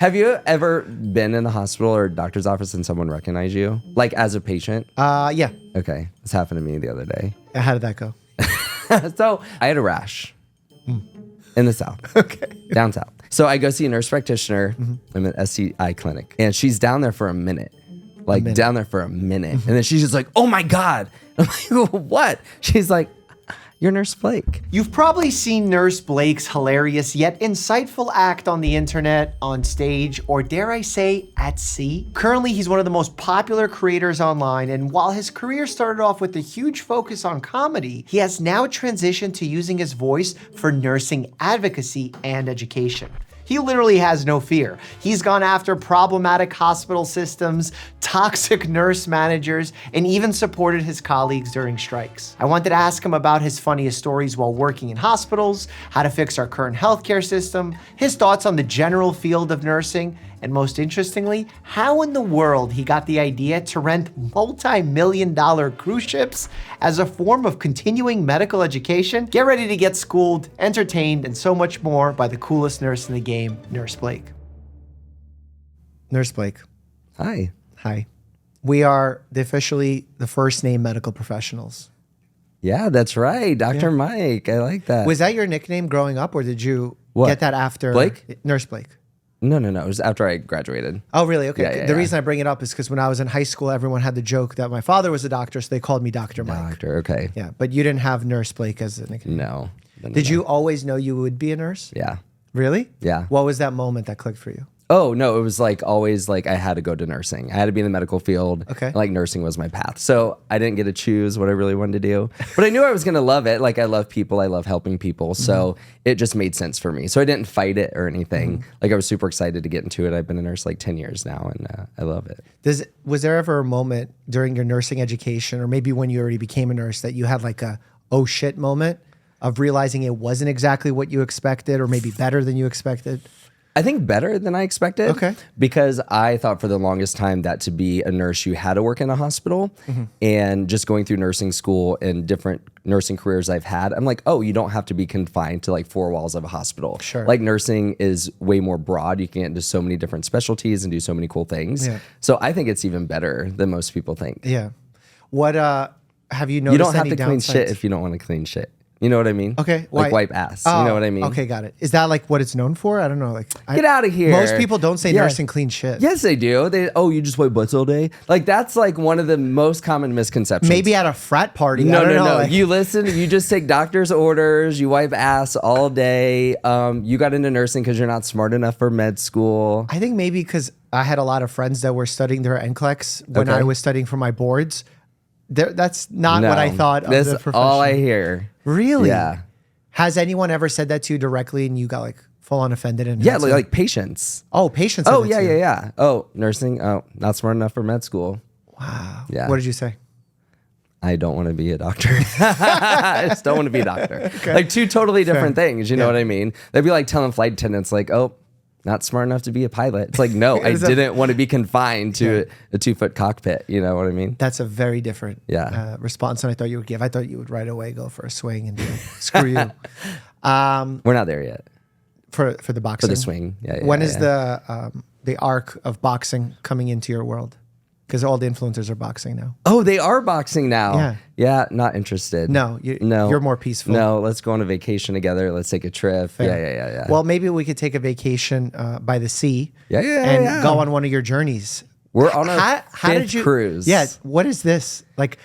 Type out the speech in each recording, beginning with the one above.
Have you ever been in the hospital or doctor's office and someone recognized you? Like as a patient? Yeah. Okay. This happened to me the other day. How did that go? So I had a rash in the South. Okay. Down South. So I go see a nurse practitioner. I'm at an STI clinic. And she's down there for a minute. Down there for a minute. And then she's just like, oh my God. I'm like, what? She's like, you're Nurse Blake. You've probably seen Nurse Blake's hilarious yet insightful act on the internet, on stage, or dare I say, at sea. Currently, he's one of the most popular creators online, and while his career started off with a huge focus on comedy, he has now transitioned to using his voice for nursing advocacy and education. He literally has no fear. He's gone after problematic hospital systems, toxic nurse managers, and even supported his colleagues during strikes. I wanted to ask him about his funniest stories while working in hospitals, how to fix our current healthcare system, his thoughts on the general field of nursing, and most interestingly, how in the world he got the idea to rent multi-million-dollar cruise ships as a form of continuing medical education. Get ready to get schooled, entertained, and so much more by the coolest nurse in the game, Nurse Blake. Nurse Blake. Hi. Hi. We are officially the first name medical professionals. Yeah, that's right. Dr. Mike. I like that. Was that your nickname growing up, or did you get that after? Blake? Nurse Blake. No. It was after I graduated. Oh, really? Okay. Yeah, the reason I bring it up is because when I was in high school, everyone had the joke that my father was a doctor, so they called me Dr. Mike. Doctor, okay. Yeah, but you didn't have Nurse Blake as a nickname. No. Did you always know you would be a nurse? Yeah. Really? Yeah. What was that moment that clicked for you? Oh, no, it was like always like I had to go to nursing. I had to be in the medical field. Okay. Like nursing was my path. So I didn't get to choose what I really wanted to do. But I knew I was going to love it. Like I love people. I love helping people. So it just made sense for me. So I didn't fight it or anything. Like I was super excited to get into it. I've been a nurse like 10 years now and I love it. Was there ever a moment during your nursing education, or maybe when you already became a nurse, that you had like a oh shit moment of realizing it wasn't exactly what you expected, or maybe better than you expected? I think better than I expected. Okay. Because I thought for the longest time that to be a nurse, you had to work in a hospital. And just going through nursing school and different nursing careers I've had, I'm like, oh, you don't have to be confined to like four walls of a hospital. Sure. Like nursing is way more broad. You can get into so many different specialties and do so many cool things. Yeah. So I think it's even better than most people think. Yeah. What have you noticed? You don't have any to clean downsides? shit if you don't want to clean shit. You know what I mean? Okay. Like wipe ass. Oh, you know what I mean? Okay, got it. Is that like what it's known for? I don't know. Like, Get out of here. Most people don't say Yeah. nursing clean shit. Yes, they do. You just wipe butts all day? Like, that's like one of the most common misconceptions. Maybe at a frat party. No. Like, You listen, you just take doctor's orders, you wipe ass all day. You got into nursing because you're not smart enough for med school. I think maybe because I had a lot of friends that were studying their NCLEX when I was studying for my boards. That's not what I thought of That's the profession. all I hear. Really? Yeah. Has anyone ever said that to you directly and you got like full on offended? And Yeah, like patients. Oh, patients. Oh, yeah. Oh, nursing. Oh, not smart enough for med school. Wow. Yeah. What did you say? I don't want to be a doctor. I just don't want to be a doctor. Like two totally different things. You know what I mean? They'd be like telling flight attendants like, oh, not smart enough to be a pilot. It's like, no, I didn't want to be confined to a 2-foot cockpit. You know what I mean? That's a very different response than I thought you would give. I thought you would right away go for a swing and be like, screw you. We're not there yet. For the boxing? For the swing. Yeah. When is the arc of boxing coming into your world? Because all the influencers are boxing now. Oh, they are boxing now. Yeah. Yeah, not interested. No, you're more peaceful. No, let's go on a vacation together. Let's take a trip. Fair. Yeah. Well, maybe we could take a vacation by the sea. Yeah. Go on one of your journeys. We're on a fifth cruise. Yeah. What is this? Like,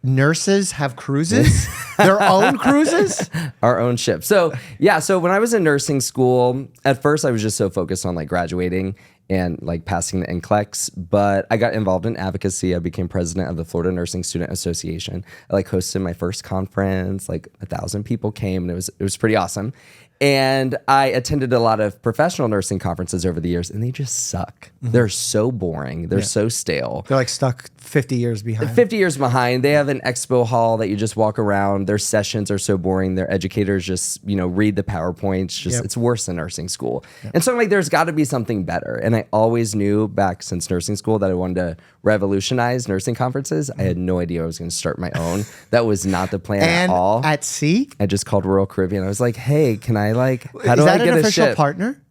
nurses have cruises? Their own cruises? Our own ship. So when I was in nursing school, at first I was just so focused on like graduating and like passing the NCLEX, but I got involved in advocacy. I became president of the Florida Nursing Student Association. I like hosted my first conference, like 1,000 people came, and it was pretty awesome. And I attended a lot of professional nursing conferences over the years, and they just suck. They're so boring. They're so stale. They're like stuck 50 years behind. 50 years behind. They have an expo hall that you just walk around. Their sessions are so boring. Their educators just, read the PowerPoints. It's worse than nursing school. And so I'm like, there's got to be something better. And I always knew back since nursing school that I wanted to revolutionize nursing conferences. I had no idea I was going to start my own. That was not the plan at all. At sea? I just called Royal Caribbean. I was like, hey, can I how do I get a ship? Is that an official partner?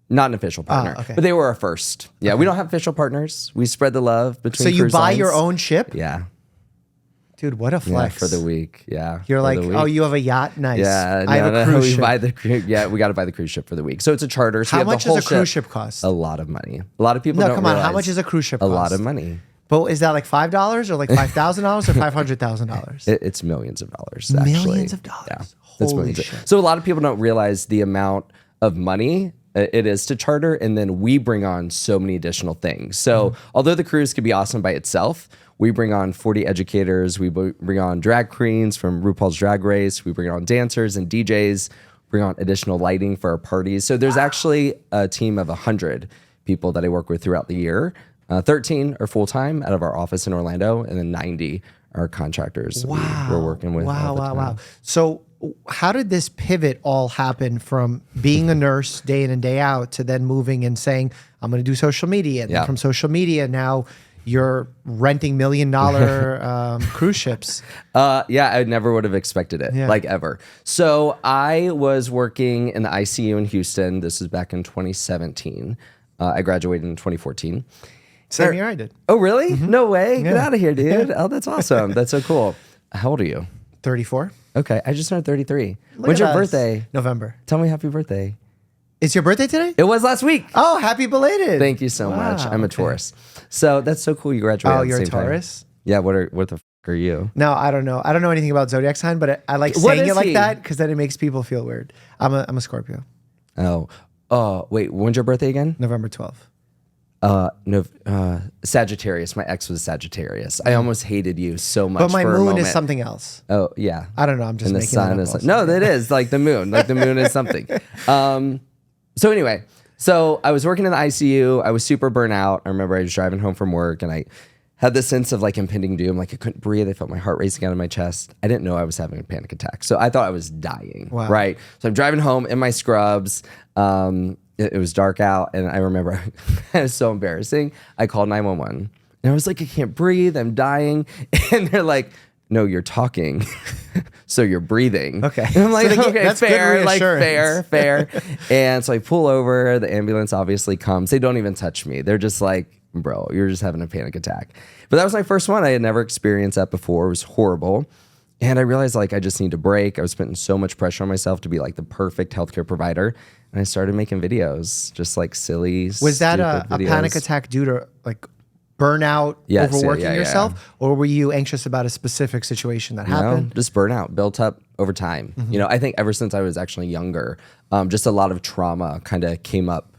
Not an official partner, okay. but they were our first. Yeah, we don't have official partners. We spread the love between. So you cruise buy lines. your own ship? Yeah. Dude, what a Yeah, flex. for the week. Yeah. You're for like, the week. oh, you have a yacht? Nice. Yeah, I have a cruise we ship. buy the we got to buy the cruise ship for the week. So it's a charter. So How you have much the whole does a cruise ship cost? A lot of money. A lot of people No, don't come on. How realize much is a cruise ship a cost? lot of money. But is that like $5 or like $5,000 or $500,000? It's millions of dollars. Actually. Millions of dollars. Yeah, Holy millions shit. So a lot of people don't realize the amount of money it is to charter, and then we bring on so many additional things. So although the cruise could be awesome by itself, we bring on 40 educators. We bring on drag queens from RuPaul's Drag Race. We bring on dancers and DJs. Bring on additional lighting for our parties. So there's actually a team of 100 people that I work with throughout the year. 13 are full time out of our office in Orlando, and then 90 are contractors. We're working with. all the time. Wow. So how did this pivot all happen from being a nurse day in and day out to then moving and saying, I'm going to do social media. And then from social media, now you're renting $1 million cruise ships. Yeah, I never would have expected it, like ever. So I was working in the ICU in Houston. This was back in 2017. I graduated in 2014. Same year I did. Oh, really? No way. Get out of here, dude. Oh, that's awesome. That's so cool. How old are you? 34. Okay, I just turned 33. Look When's at your us. birthday? November. Tell me happy birthday. It's your birthday today? It was last week. Oh, happy belated. Thank you so much. I'm a Taurus. So that's so cool you graduated Oh, at the you're a same time. Taurus? Yeah, what the f are you? No, I don't know. I don't know anything about zodiac sign, but I like What saying is it like he? that because then it makes people feel weird. I'm a Scorpio. Oh, wait, when's your birthday again? November 12th. Sagittarius. My ex was Sagittarius. I almost hated you so much. But my for a moon moment. is something else. Oh, yeah. I don't know. I'm just And the making sun that is up. no, that is like the moon. Like the moon is something. So anyway, so I was working in the ICU. I was super burnt out. I remember I was driving home from work and I had this sense of like impending doom. Like I couldn't breathe. I felt my heart racing out of my chest. I didn't know I was having a panic attack. So I thought I was dying. Wow. Right. So I'm driving home in my scrubs. It was dark out. And I remember it was so embarrassing. I called 911 and I was like, I can't breathe. I'm dying. And they're like, no, you're talking. So you're breathing. Okay. And I'm like, So okay, that's good fair, like reassurance. fair. And so I pull over, the ambulance obviously comes. They don't even touch me. They're just like, bro, you're just having a panic attack. But that was my first one. I had never experienced that before. It was horrible. And I realized like I just need to break. I was putting so much pressure on myself to be like the perfect healthcare provider. And I started making videos, just like silly, Was that a stupid videos. panic attack due to like burnout, Yes, overworking yeah. yourself? Or were you anxious about a specific situation that happened? No, just burnout built up over time. You know, I think ever since I was actually younger, just a lot of trauma kind of came up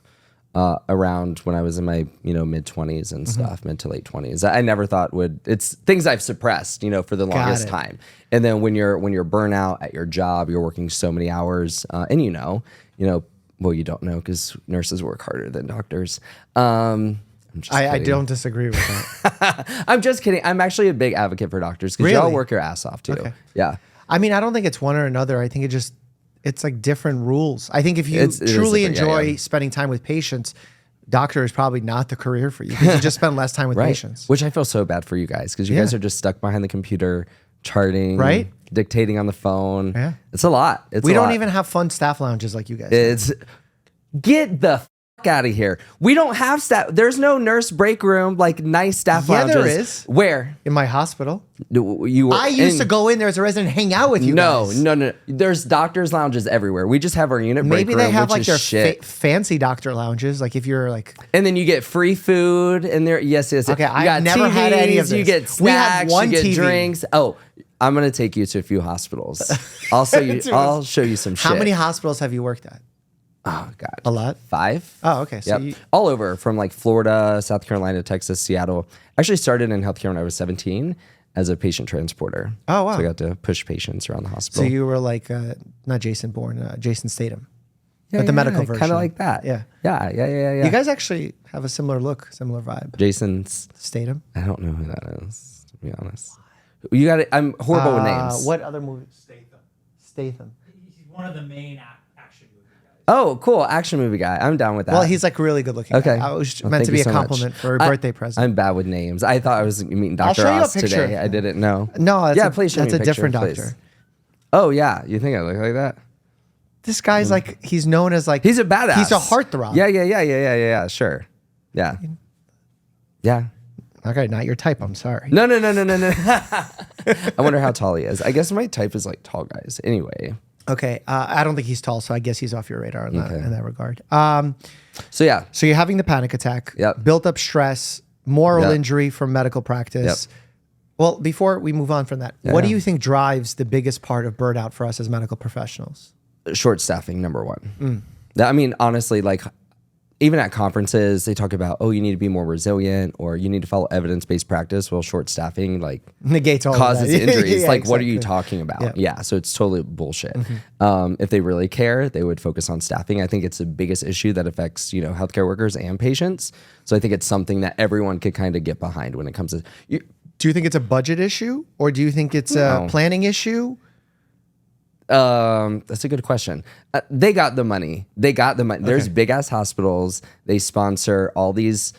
around when I was in my, mid 20s and stuff, mid to late 20s. I never thought it's things I've suppressed, for the longest it. time. And then when you're burnout at your job, you're working so many hours, and well, you don't know because nurses work harder than doctors. I'm just I kidding. don't disagree with that. I'm just kidding. I'm actually a big advocate for doctors because y'all Really? work your ass off too. Okay. Yeah. I mean, I don't think it's one or another. I think it's like different rules. I think if you It is truly different, yeah, enjoy yeah. spending time with patients, doctor is probably not the career for you because you just spend less time with Right. patients. Which I feel so bad for you guys because you guys are just stuck behind the computer, charting, Right? dictating on the phone. Yeah. It's a lot. We a don't lot. even have fun staff lounges like you guys. It's get the fuck out of here. We don't have staff. There's no nurse break room like nice staff Yeah, lounges. there is. Where In my hospital. you? I used to go in there as a resident, hang out with you guys. No. There's doctors' lounges everywhere. We just have our unit break Maybe room, they have which like is their shit. fancy doctor lounges. Like if you're like, And then you get free food and there. Yes. Okay, You I've got never had any of TVs, You this. get We have snacks. one you get TV. drinks. Oh, I'm gonna take you to a few hospitals. I'll show you some shit. how many hospitals have you worked at? Oh God, A lot? 5. Oh, okay. So Yep. All over from like Florida, South Carolina, Texas, Seattle. Actually started in healthcare when I was 17 as a patient transporter. Oh, wow. So I got to push patients around the So hospital. you were like, not Jason Bourne, Jason Statham. But the medical version. Kind of like that. Yeah. Yeah. You guys actually have a similar look, similar vibe. Jason's. Statham. I don't know who that is, to be honest. You got it. I'm horrible with names. What other movie? Statham. He's one of the main action movie guys. Oh, cool. Action movie guy. I'm down with that. Well, he's like really good looking. okay. I was Well, meant thank to be you a so much. compliment for a birthday present. I'm bad with names. I thought I was meeting Dr. show you a Oz picture. today. I didn't know. No, that's yeah, please show that's me a picture, different please. doctor. Oh, yeah. You think I look like that? This guy's like, he's known as like... He's a badass. He's a heartthrob. Yeah, sure. Yeah. Yeah. Okay, not your type, I'm sorry. No. I wonder how tall he is. I guess my type is like tall guys. Anyway. Okay, I don't think he's tall, so I guess he's off your radar in that regard. So yeah. So you're having the panic attack, Yep. built up stress, moral Yep. injury from medical practice. Yep. Well, before we move on from that, Yeah. what do you think drives the biggest part of burnout for us as medical professionals? Short staffing, number one. I mean, honestly, like even at conferences, they talk about, oh, you need to be more resilient or you need to follow evidence-based practice. Well, short staffing like Negates all causes of that. injuries. Yeah, like, what are you exactly. talking about? Yeah. Yeah, so it's totally bullshit. If they really care, they would focus on staffing. I think it's the biggest issue that affects, healthcare workers and patients. So I think it's something that everyone could kind of get behind when it comes to... Do you think it's a budget issue or do you think it's a planning issue? That's a good question. They got the money. There's big ass hospitals. They sponsor all these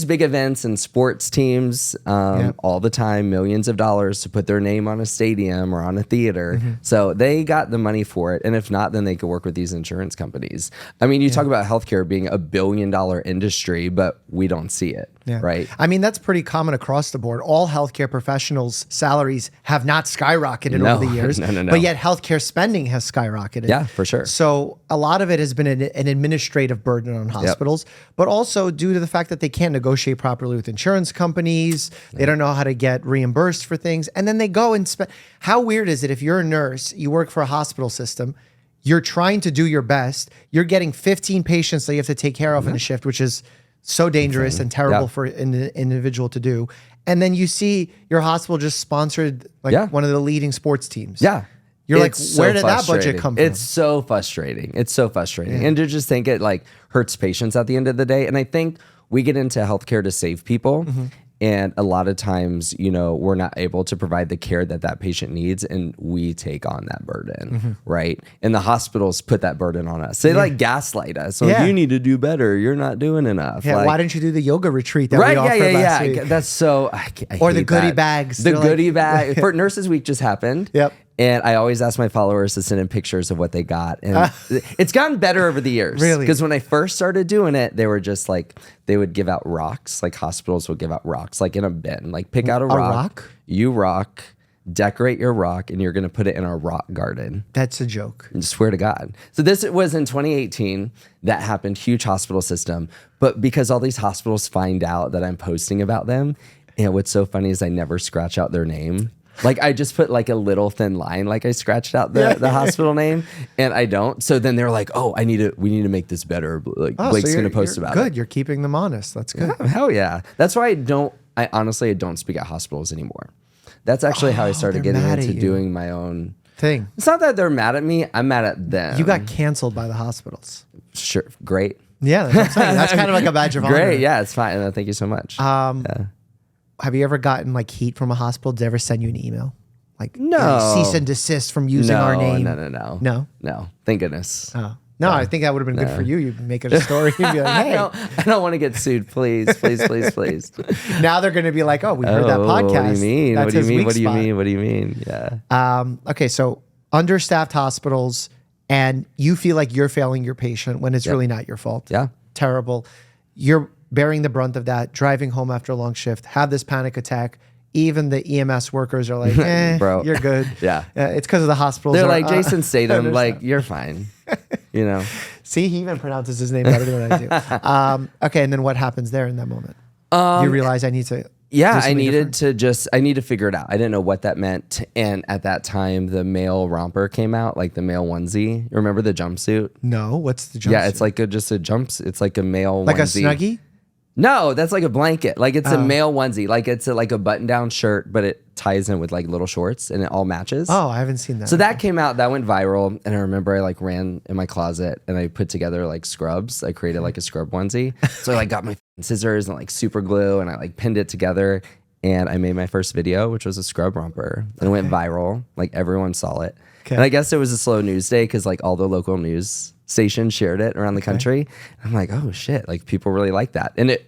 big events and sports teams all the time, millions of dollars to put their name on a stadium or on a theater. So they got the money for it. And if not, then they could work with these insurance companies. I mean, you talk about healthcare being $1 billion industry, but we don't see it. Yeah. Right. I mean, that's pretty common across the board. All healthcare professionals' salaries have not skyrocketed over the years. No. But yet healthcare spending has skyrocketed. Yeah, for sure. So a lot of it has been an administrative burden on hospitals, but also due to the fact that they can't negotiate properly with insurance companies. They don't know how to get reimbursed for things. And then they go and spend. How weird is it if you're a nurse, you work for a hospital system, you're trying to do your best, you're getting 15 patients that you have to take care of in a shift, which is so dangerous and terrible for an individual to do. And then you see your hospital just sponsored like one of the leading sports teams. Yeah. You're like, It's so where did that budget frustrating. come from? It's so frustrating. And to just think it like hurts patients at the end of the day. And I think we get into healthcare to save people. And a lot of times, we're not able to provide the care that patient needs, and we take on that burden, right? And the hospitals put that burden on us. They like gaslight us. So you need to do better. You're not doing enough. Yeah, like, why didn't you do the yoga retreat that we offered last week? That's so. I Or hate the goodie that. bags. The They're goodie bag for Nurses Week just happened. Yep. And I always ask my followers to send in pictures of what they got. And it's gotten better over the years. Really? Because when I first started doing it, they were just like, they would give out rocks. Like hospitals would give out rocks, like in a bin. Like pick out a rock. You rock, decorate your rock, and you're going to put it in a rock garden. That's a joke. I swear to God. So this was in 2018. That happened, huge hospital system. But because all these hospitals find out that I'm posting about them, and what's so funny is I never scratch out their name. Like I just put like a little thin line, like I scratched out the hospital name, and I don't. So then they're like, "Oh, we need to make this better." Like Blake's gonna post about good. it. You're keeping them honest. That's good. Yeah, hell yeah. That's why I honestly don't speak at hospitals anymore. That's actually how I started they're getting mad at into you. doing my own Thing. It's not that they're mad at me. I'm mad at them. You got canceled by the hospitals. Sure, great. Yeah, that's what I'm saying. That's kind of like a badge of honor. Great, yeah, it's fine. Thank you so much. Have you ever gotten like heat from a hospital? Did they ever send you an email? Like No. cease and desist from using our name? No. No? No. Thank goodness. Oh. No, I think that would have been good for you. You'd make it a story and be like, hey. I don't want to get sued. Please. Now they're going to be like, oh, we heard that podcast. What do you mean? That's What do you his mean? weak What do you spot. mean? What do you mean? Yeah. Okay, so understaffed hospitals, and you feel like you're failing your patient when it's really not your fault. Yeah. Terrible. You're bearing the brunt of that, driving home after a long shift, have this panic attack. Even the EMS workers are like, Bro. you're good. Yeah. It's because of the hospitals. They're are, like Jason I Statham, understand. like you're fine. You know. See, he even pronounces his name better than I do. Okay, and then what happens there in that moment? You realize I need to. Yeah, do I something needed different? I need to figure it out. I didn't know what that meant. And at that time, the male romper came out, like the male onesie. Remember the jumpsuit? No, what's the jumpsuit? Yeah, it's like just a jumps. It's like a male like onesie. a Snuggie? No, that's like a blanket. Like it's a male onesie. Like it's like a button-down shirt, but it ties in with like little shorts and it all matches. Oh, I haven't seen that. So that came out, that went viral. And I remember I like ran in my closet and I put together like scrubs. I created like a scrub onesie. So I like got my scissors and like super glue and I like pinned it together. And I made my first video, which was a scrub romper. And it went viral. Like everyone saw it. Okay. And I guess it was a slow news day because like all the local news stations shared it around the country. I'm like, oh shit, like people really like that. And it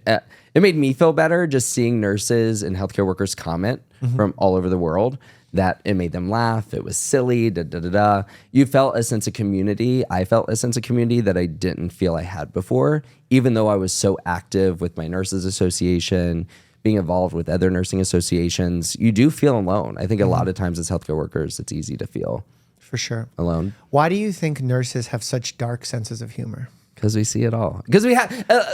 made me feel better just seeing nurses and healthcare workers comment from all over the world that it made them laugh. It was silly, da da da da. You felt a sense of community. I felt a sense of community that I didn't feel I had before, even though I was so active with my nurses association, being involved with other nursing associations. You do feel alone. I think a lot of times as healthcare workers, it's easy to feel For sure. alone. Why do you think nurses have such dark senses of humor? Because we see it all. Because we have,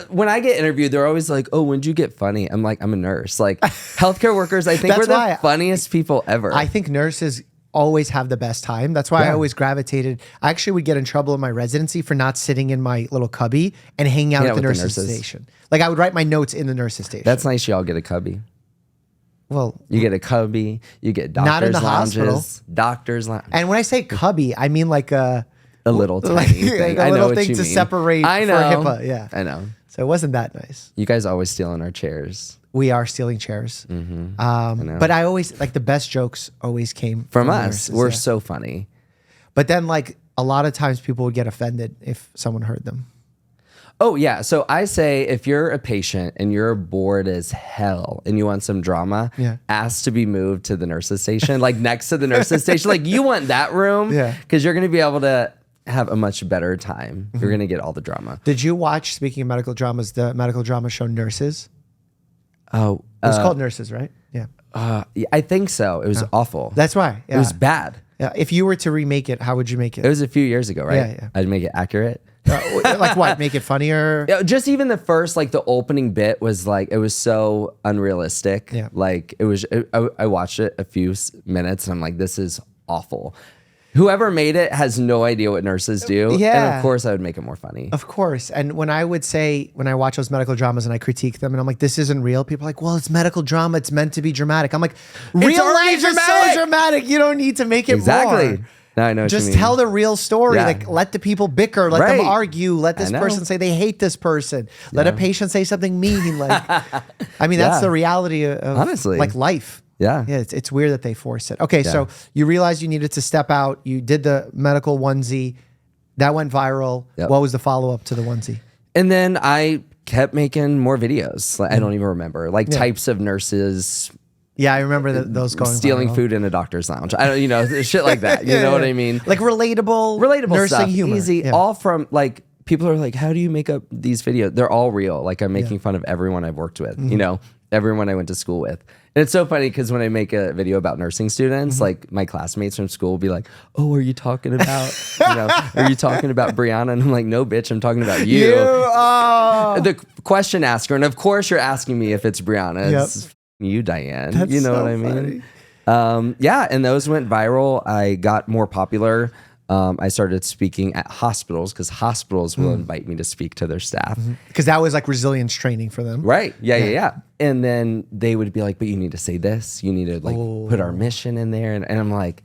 when I get interviewed, they're always like, "Oh, when'd you get funny?" I'm like, "I'm a nurse." Like, healthcare workers, I think we're the funniest people ever. I think nurses always have the best time. That's why I always gravitated. I actually would get in trouble in my residency for not sitting in my little cubby and hanging out at the nurses' station. Like, I would write my notes in the nurses' station. That's nice. Y'all get a cubby. Well, You get a cubby. You get doctors' Not in the lounges. hospital. Doctors' lounge. and when I say cubby, I mean like a little tiny like, thing. a I know little what thing you to mean. separate I know. for HIPAA. Yeah. I know. So it wasn't that nice. You guys always stealing our chairs. We are stealing chairs. know. But I always, like, the best jokes always came From us. nurses, We're yeah. so funny. But then, like, a lot of times people would get offended if someone heard them. Oh, yeah. So I say if you're a patient and you're bored as hell and you want some drama, Yeah. ask to be moved to the nurses' station, like next to the nurses' station. Like, you want that room Yeah. because you're going to be able to have a much better time. Mm-hmm. You're going to get all the drama. Did you watch, speaking of medical dramas, the medical drama show Nurses? Oh, It was called Nurses, right? Yeah. yeah, I think so. It was awful. That's why. Yeah. It was bad. Yeah. If you were to remake it, how would you make It it? was a few years ago, right? Yeah, yeah. I'd make it accurate. Like what? Make it funnier? Yeah, just even the first, like the opening bit was like, it was so unrealistic. Yeah. Like it was, I watched it a few minutes and I'm like, this is awful. Whoever made it has no idea what nurses do. Yeah. And of course I would make it more funny. Of course. And when I would say, when I watch those medical dramas and I critique them and I'm like, this isn't real, people are like, well, it's medical drama. It's meant to be dramatic. I'm like, real already life is so dramatic. dramatic. You don't need to make it Exactly. more. No, I know what Just you mean. tell the real story. Yeah. Like, let the people bicker. Let them Right. argue. Let this I know. person say they hate this person. Let a patient say something mean. Like, I mean, that's Yeah. the reality of Honestly. like life. Yeah. Yeah. It's weird that they force it. Okay. So you realized you needed to step out. You did the medical onesie. That went viral. Yep. What was the follow up to the onesie? And then I kept making more videos. Like, I don't even remember. Like types of nurses Yeah, I remember those going stealing viral. food in a doctor's lounge. I don't, shit like that. You know what I mean? Like relatable nursing stuff, humor. easy. Yeah. All from like people are like, how do you make up these videos? They're all real. Like I'm making fun of everyone I've worked with. You know, everyone I went to school with. And it's so funny because when I make a video about nursing students, like my classmates from school will be like, "Oh, are you talking about are you talking about Brianna?" And I'm like, "No, bitch, I'm talking about you." The question asker, and of course you're asking me if it's Brianna. It's you, Diane. That's you know so what I mean? Yeah, and those went viral. I got more popular. I started speaking at hospitals because hospitals will invite me to speak to their staff. Because that was like resilience training for them. Right. Yeah. And then they would be like, but you need to say this. You need to like put our mission in there. And I'm like,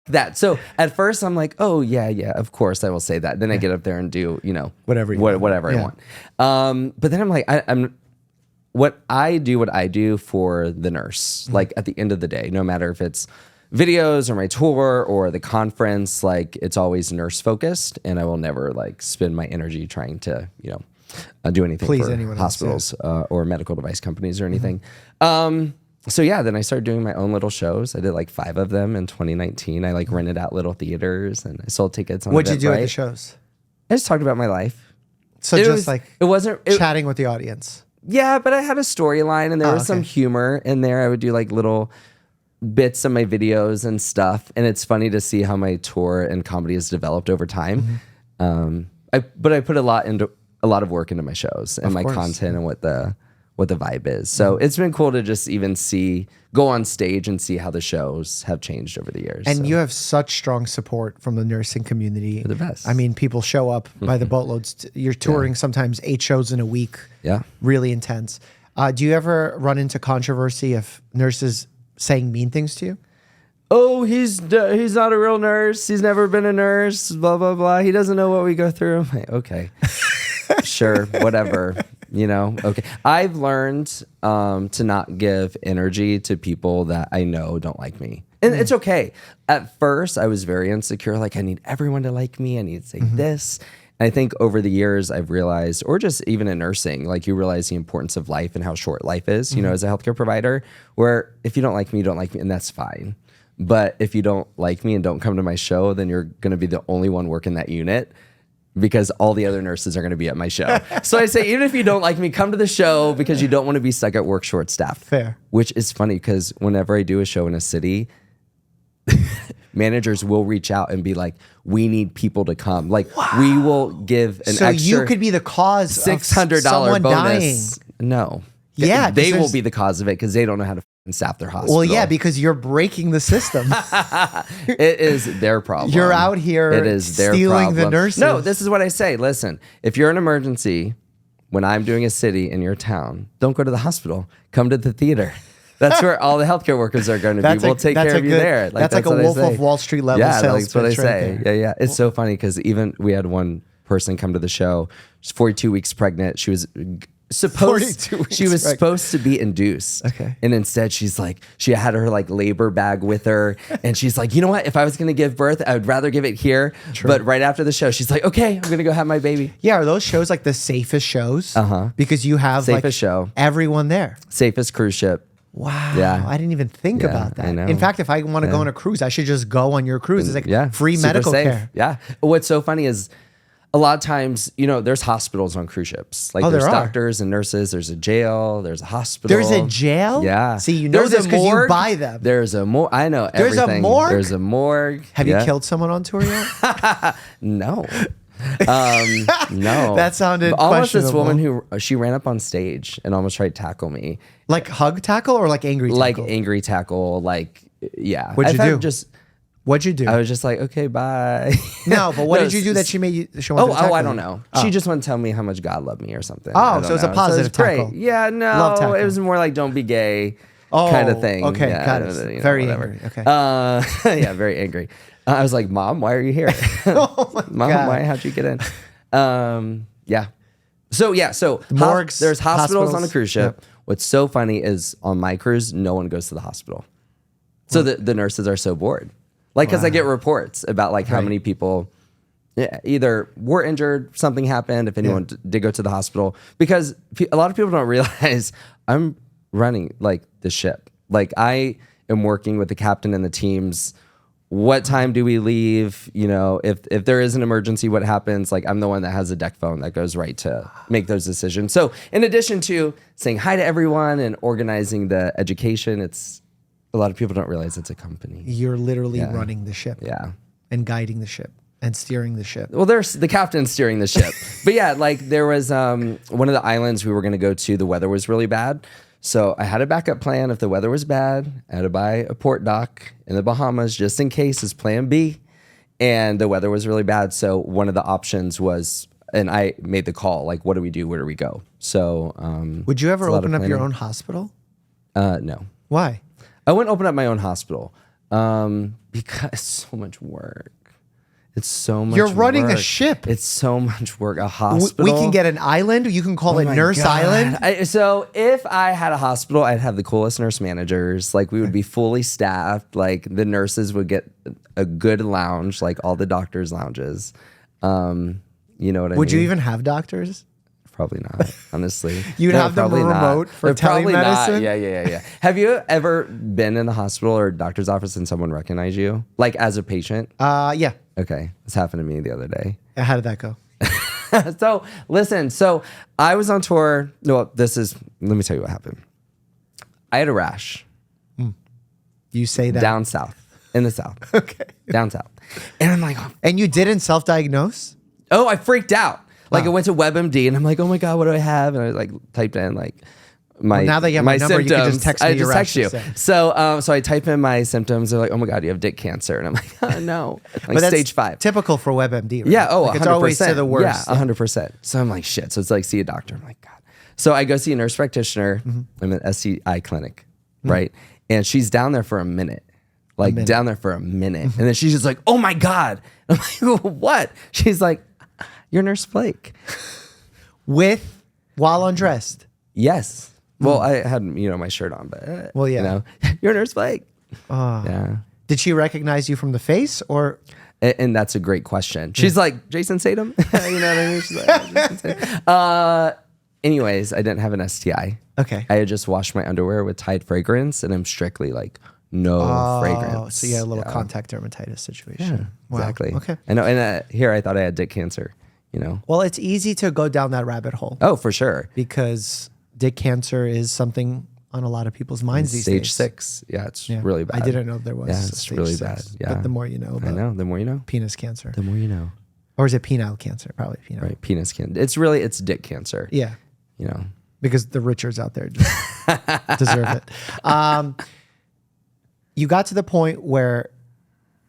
that. So at first I'm like, oh yeah, of course I will say that. Then I get up there and do, Whatever you want. whatever I want. But then I'm like, I'm what I do for the nurse, like at the end of the day, no matter if it's videos or my tour or the conference, like it's always nurse focused, and I will never like spend my energy trying to, do anything Please for anyone else, hospitals or medical device companies or anything. So yeah, then I started doing my own little shows. I did like 5 of them in 2019. I like rented out little theaters and I sold tickets on What'd you do at the Eventbrite. shows? I just talked about my life. So It wasn't chatting with the audience. yeah, but I had a storyline and there was some okay. humor in there. I would do like little bits of my videos and stuff. And it's funny to see how my tour and comedy has developed over time. But I put a lot of work into my shows and my course. content and what the vibe is. So it's been cool to just even go on stage and see how the shows have changed over the years. And So, you have such strong support from the nursing community. the best. I mean, people show up by the boatloads. You're touring sometimes 8 shows in a week. yeah. Really intense. Do you ever run into controversy of nurses saying mean things to you? Oh, he's not a real nurse. He's never been a nurse. Blah blah blah. He doesn't know what we go through. I'm like, okay, sure, whatever. Okay. I've learned to not give energy to people that I know don't like me, and it's okay. At first, I was very insecure. Like, I need everyone to like me. I need to say this. And I think over the years, I've realized, or just even in nursing, like you realize the importance of life and how short life is. As a healthcare provider, where if you don't like me, you don't like me, and that's fine. But if you don't like me and don't come to my show, then you're going to be the only one working that unit because all the other nurses are going to be at my show. So I say, even if you don't like me, come to the show because you don't want to be stuck at work short staffed. Fair. Which is funny because whenever I do a show in a city, managers will reach out and be like, we need people to come. Like, we will give an So extra you could be the cause $600 of someone bonus. dying. No. Yeah, They 'cause will be the cause of it because they don't know how to staff their hospital. Well, yeah, because you're breaking the system. It is their problem. You're out here it is their stealing the problem. nurses. No, this is what I say. Listen, if you're an emergency, when I'm doing a city in your town, don't go to the hospital. Come to the theater. That's where all the healthcare workers are going to be. We'll take care of you there. That's like a what I Wolf say. of Wall Street level yeah, sales that's what I pitch right say. there. Yeah. It's so funny because even we had one person come to the show. She's 42 weeks pregnant. She was 42 weeks she was pregnant. supposed to be induced. Okay. And instead she's like, she had her like labor bag with her. And she's like, you know what? If I was going to give birth, I would rather give it here. True. But right after the show, she's like, okay, I'm going to go have my baby. Yeah, are those shows like the safest shows? Because you have Safest like show. everyone there. Safest cruise ship. Wow. Yeah. I didn't even think Yeah, about that. I know. In fact, if I want to go on a cruise, I should just go on your cruise. It's like free super medical safe. care. Yeah. What's so funny is a lot of times, there's hospitals on cruise ships. Like Oh, there's there are. doctors and nurses. There's a jail. There's a hospital. There's a jail? Yeah. See, you know There's this a 'cause you morgue. buy them. There's a morgue. I know There's a everything. morgue? There's a morgue. Have Yeah. you killed someone on tour yet? No. No. That sounded almost this questionable. woman who she ran up on stage and almost tried to tackle me. Like hug tackle or like angry tackle? Like angry tackle, like yeah. What'd you I've do? had Just What'd you do? I was just like, okay, bye. No, but what No, did you do that she made you? She wanted Oh, to tackle I you? don't know. Oh. She just wanted to tell me how much God loved me or something. Oh, I don't so it's a know. positive it's great. tackle. Yeah, Love no, tackle. it was more like don't be gay Oh, kind of thing. okay, Yeah, got it. Very whatever. angry, okay. Yeah, very angry. I was like, Mom, why are you here? Oh my Mom, God. how'd you get in? Yeah. So Morgues, there's hospitals on a hospitals. cruise ship. Yep. What's so funny is on my cruise, no one goes to the hospital. So the nurses are so bored. Like, because I get reports about like how many people either were injured, something happened, if anyone did go to the hospital. Because a lot of people don't realize I'm running like the ship. Like I am working with the captain and the teams. What time do we leave? If there is an emergency, what happens? Like I'm the one that has a deck phone that goes right to make those decisions. So in addition to saying hi to everyone and organizing the education, a lot of people don't realize it's a company. You're literally running the ship. Yeah. And guiding the ship and steering the ship. Well, there's the captain steering the ship. But yeah, like there was one of the islands we were going to go to, the weather was really bad. So I had a backup plan. If the weather was bad, I had to buy a port dock in the Bahamas just in case as plan B. And the weather was really bad. So one of the options was, and I made the call, like, what do we do? Where do we go? So Would you ever it's a lot of open up your planning. own hospital? No. Why? I wouldn't open up my own hospital because it's so much work. It's so much You're running a work. ship. It's so much work. A hospital. We can get an island. You can call Oh it my Nurse God. Island. So if I had a hospital, I'd have the coolest nurse managers. Like we would be fully staffed. Like the nurses would get a good lounge, like all the doctors' lounges. You know what I mean? Would you even have doctors? Probably not, honestly. You'd have them probably not. remote for Probably not. telemedicine? Yeah. Have you ever been in the hospital or doctor's office and someone recognized you? Like as a patient? Yeah. Okay. This happened to me the other day. How did that go? So listen, I was on tour. No, let me tell you what happened. I had a rash You say that. down south, in the south. Okay. Down south. And I'm like, And you didn't self-diagnose? oh, I freaked out. Like Wow. I went to WebMD and I'm like, oh my God, what do I have? And I like typed in like my Well, now that you have my number, you can just text me I your just text you. rashes. So I type in my symptoms. They're like, oh my God, you have dick cancer. And I'm like, oh no. Like that's stage 5. Typical for WebMD, right? Yeah. Oh, like 100%. it's always to the worst. Yeah, 100%. So I'm like, shit. So it's like, see a doctor. I'm like, God. So I go see a nurse practitioner. I'm at STI clinic, right? And she's down there for a minute. Like down there for a minute. And then she's just like, oh my God. I'm like, what? She's like, you're Nurse Blake. While undressed. Yes. Well, I had, my shirt on, but Well, yeah. you're Nurse Blake. Oh. Yeah. Did she recognize you from the face or? And that's a great question. She's like, Jason Statham? You know what I mean? She's like, Jason Statham. Anyways, I didn't have an STI. Okay. I had just washed my underwear with Tide fragrance, and I'm strictly like no fragrance. So you had a little contact dermatitis situation. Yeah, Wow. exactly. Okay. I know. And here I thought I had dick cancer, you know? Well, it's easy to go down that rabbit hole Oh, for sure. because dick cancer is something on a lot of people's minds these Stage days. 6. Yeah, it's Yeah. really bad. I didn't know there was. Yeah, a it's stage really 6. bad. Yeah. But the more you know I about know. The more you know. penis cancer. The more you know. Or is it penile cancer? Probably penile. Right. Penis cancer. It's dick cancer. Yeah. You know? Because the Richards out there just deserve it. You got to the point where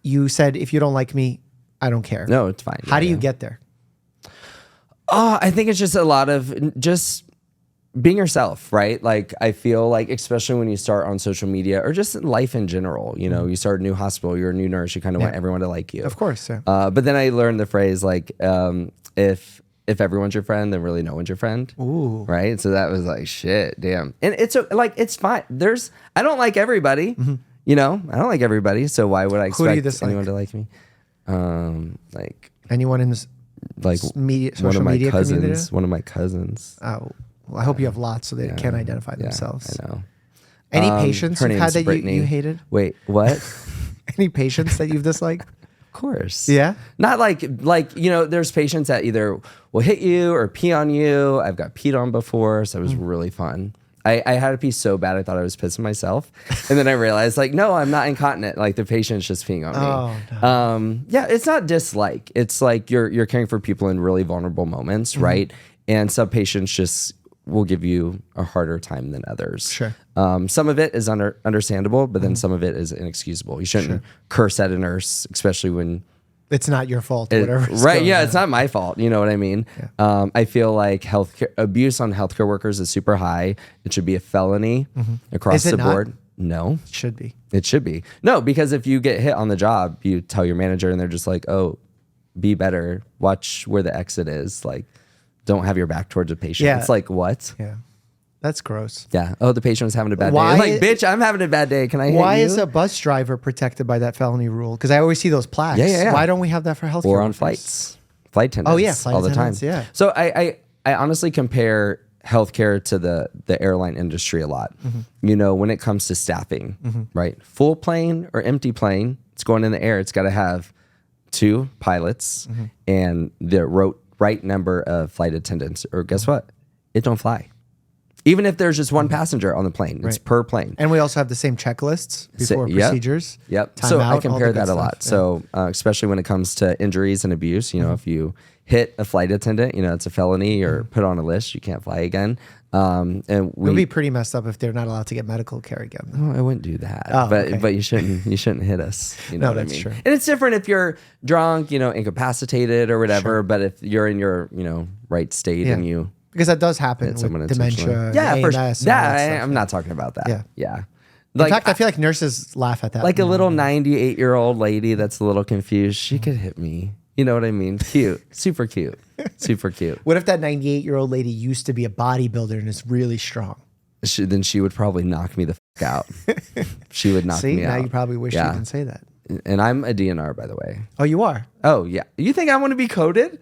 you said, if you don't like me, I don't care. No, it's fine. How do you get there? Oh, I think it's just a lot of just being yourself, right? Like I feel like, especially when you start on social media or just in life in general, you know, you start a new hospital, you're a new nurse, you kind of want everyone to like you. Of course, yeah. But then I learned the phrase like, if everyone's your friend, then really no one's your friend. Ooh. Right? So that was like, shit, damn. And it's fine. I don't like everybody, you know, I don't like everybody. So why would I Who do you expect dislike? anyone to like me? Like Anyone in this like media, one social of my media cousins, community? one of my cousins. Oh, well, I hope you have lots so they can't identify themselves. I know. Any patients her you've had name's that Brittany. you hated? Wait, what? Any patients that you've disliked? Of course. Yeah? Not like you know, there's patients that either will hit you or pee on you. I've got peed on before, so it was really fun. I had to pee so bad I thought I was pissing myself. And then I realized like, no, I'm not incontinent. Like the patient's just peeing on me. Oh, no. Yeah, it's not dislike. It's like you're caring for people in really vulnerable moments, right? And some patients just will give you a harder time than others. Sure. Some of it is understandable, but then some of it is inexcusable. You shouldn't curse at a nurse, especially when It's not your fault, whatever. right? Yeah, it's not my fault. You know what I mean? Yeah. I feel like healthcare abuse on healthcare workers is super high. It should be a felony across Is it the not? board. No, It should be. it should be. No, because if you get hit on the job, you tell your manager and they're just like, oh, be better. Watch where the exit is. Like, don't have your back towards a patient. Yeah. It's like, what? Yeah. That's gross. Yeah. Oh, the patient was having a bad Why- day. Like, bitch, I'm having a bad day. Can I hit Why you? is a bus driver protected by that felony rule? Because I always see those plaques. Yeah. Why don't we have that for healthcare or on workers? flights? Flight attendants. Oh, yeah, flight all the time. attendants, yeah. So I honestly compare healthcare to the airline industry a lot. You know, when it comes to staffing, right? Full plane or empty plane, it's going in the air. It's got to have 2 pilots and the right number of flight attendants. Or guess what? It don't fly. Even if there's just one passenger on the plane, it's Right. per plane. And we also have the same checklists before Yep. procedures. Yep. Time So out, I all compare the good that a lot. stuff. So especially when it comes to injuries and abuse, you know, if you hit a flight attendant, you know, it's a felony or put on a list. You can't fly again. And It would be pretty messed up if they're not allowed to get medical care again. Oh, I wouldn't do that. Oh, but okay. but you shouldn't hit us. You know No, what that's I mean? true. And it's different if you're drunk, you know, incapacitated or whatever. But if you're in your right state and you Because that does happen hit someone with intentionally. dementia. yeah, and for sure. ALS and all that stuff. I'm not talking about that. Yeah. Like, In fact, I feel like nurses laugh at that. like a little 98-year-old lady that's a little confused. She could hit me. You know what I mean? Cute, super cute, super cute. What if that 98-year-old lady used to be a bodybuilder and is really strong? Then she would probably knock me the fuck out. She would knock See, me out. now you probably wish you can say that. And I'm a DNR, by the way. Oh, you are? Oh yeah. You think I want to be coded?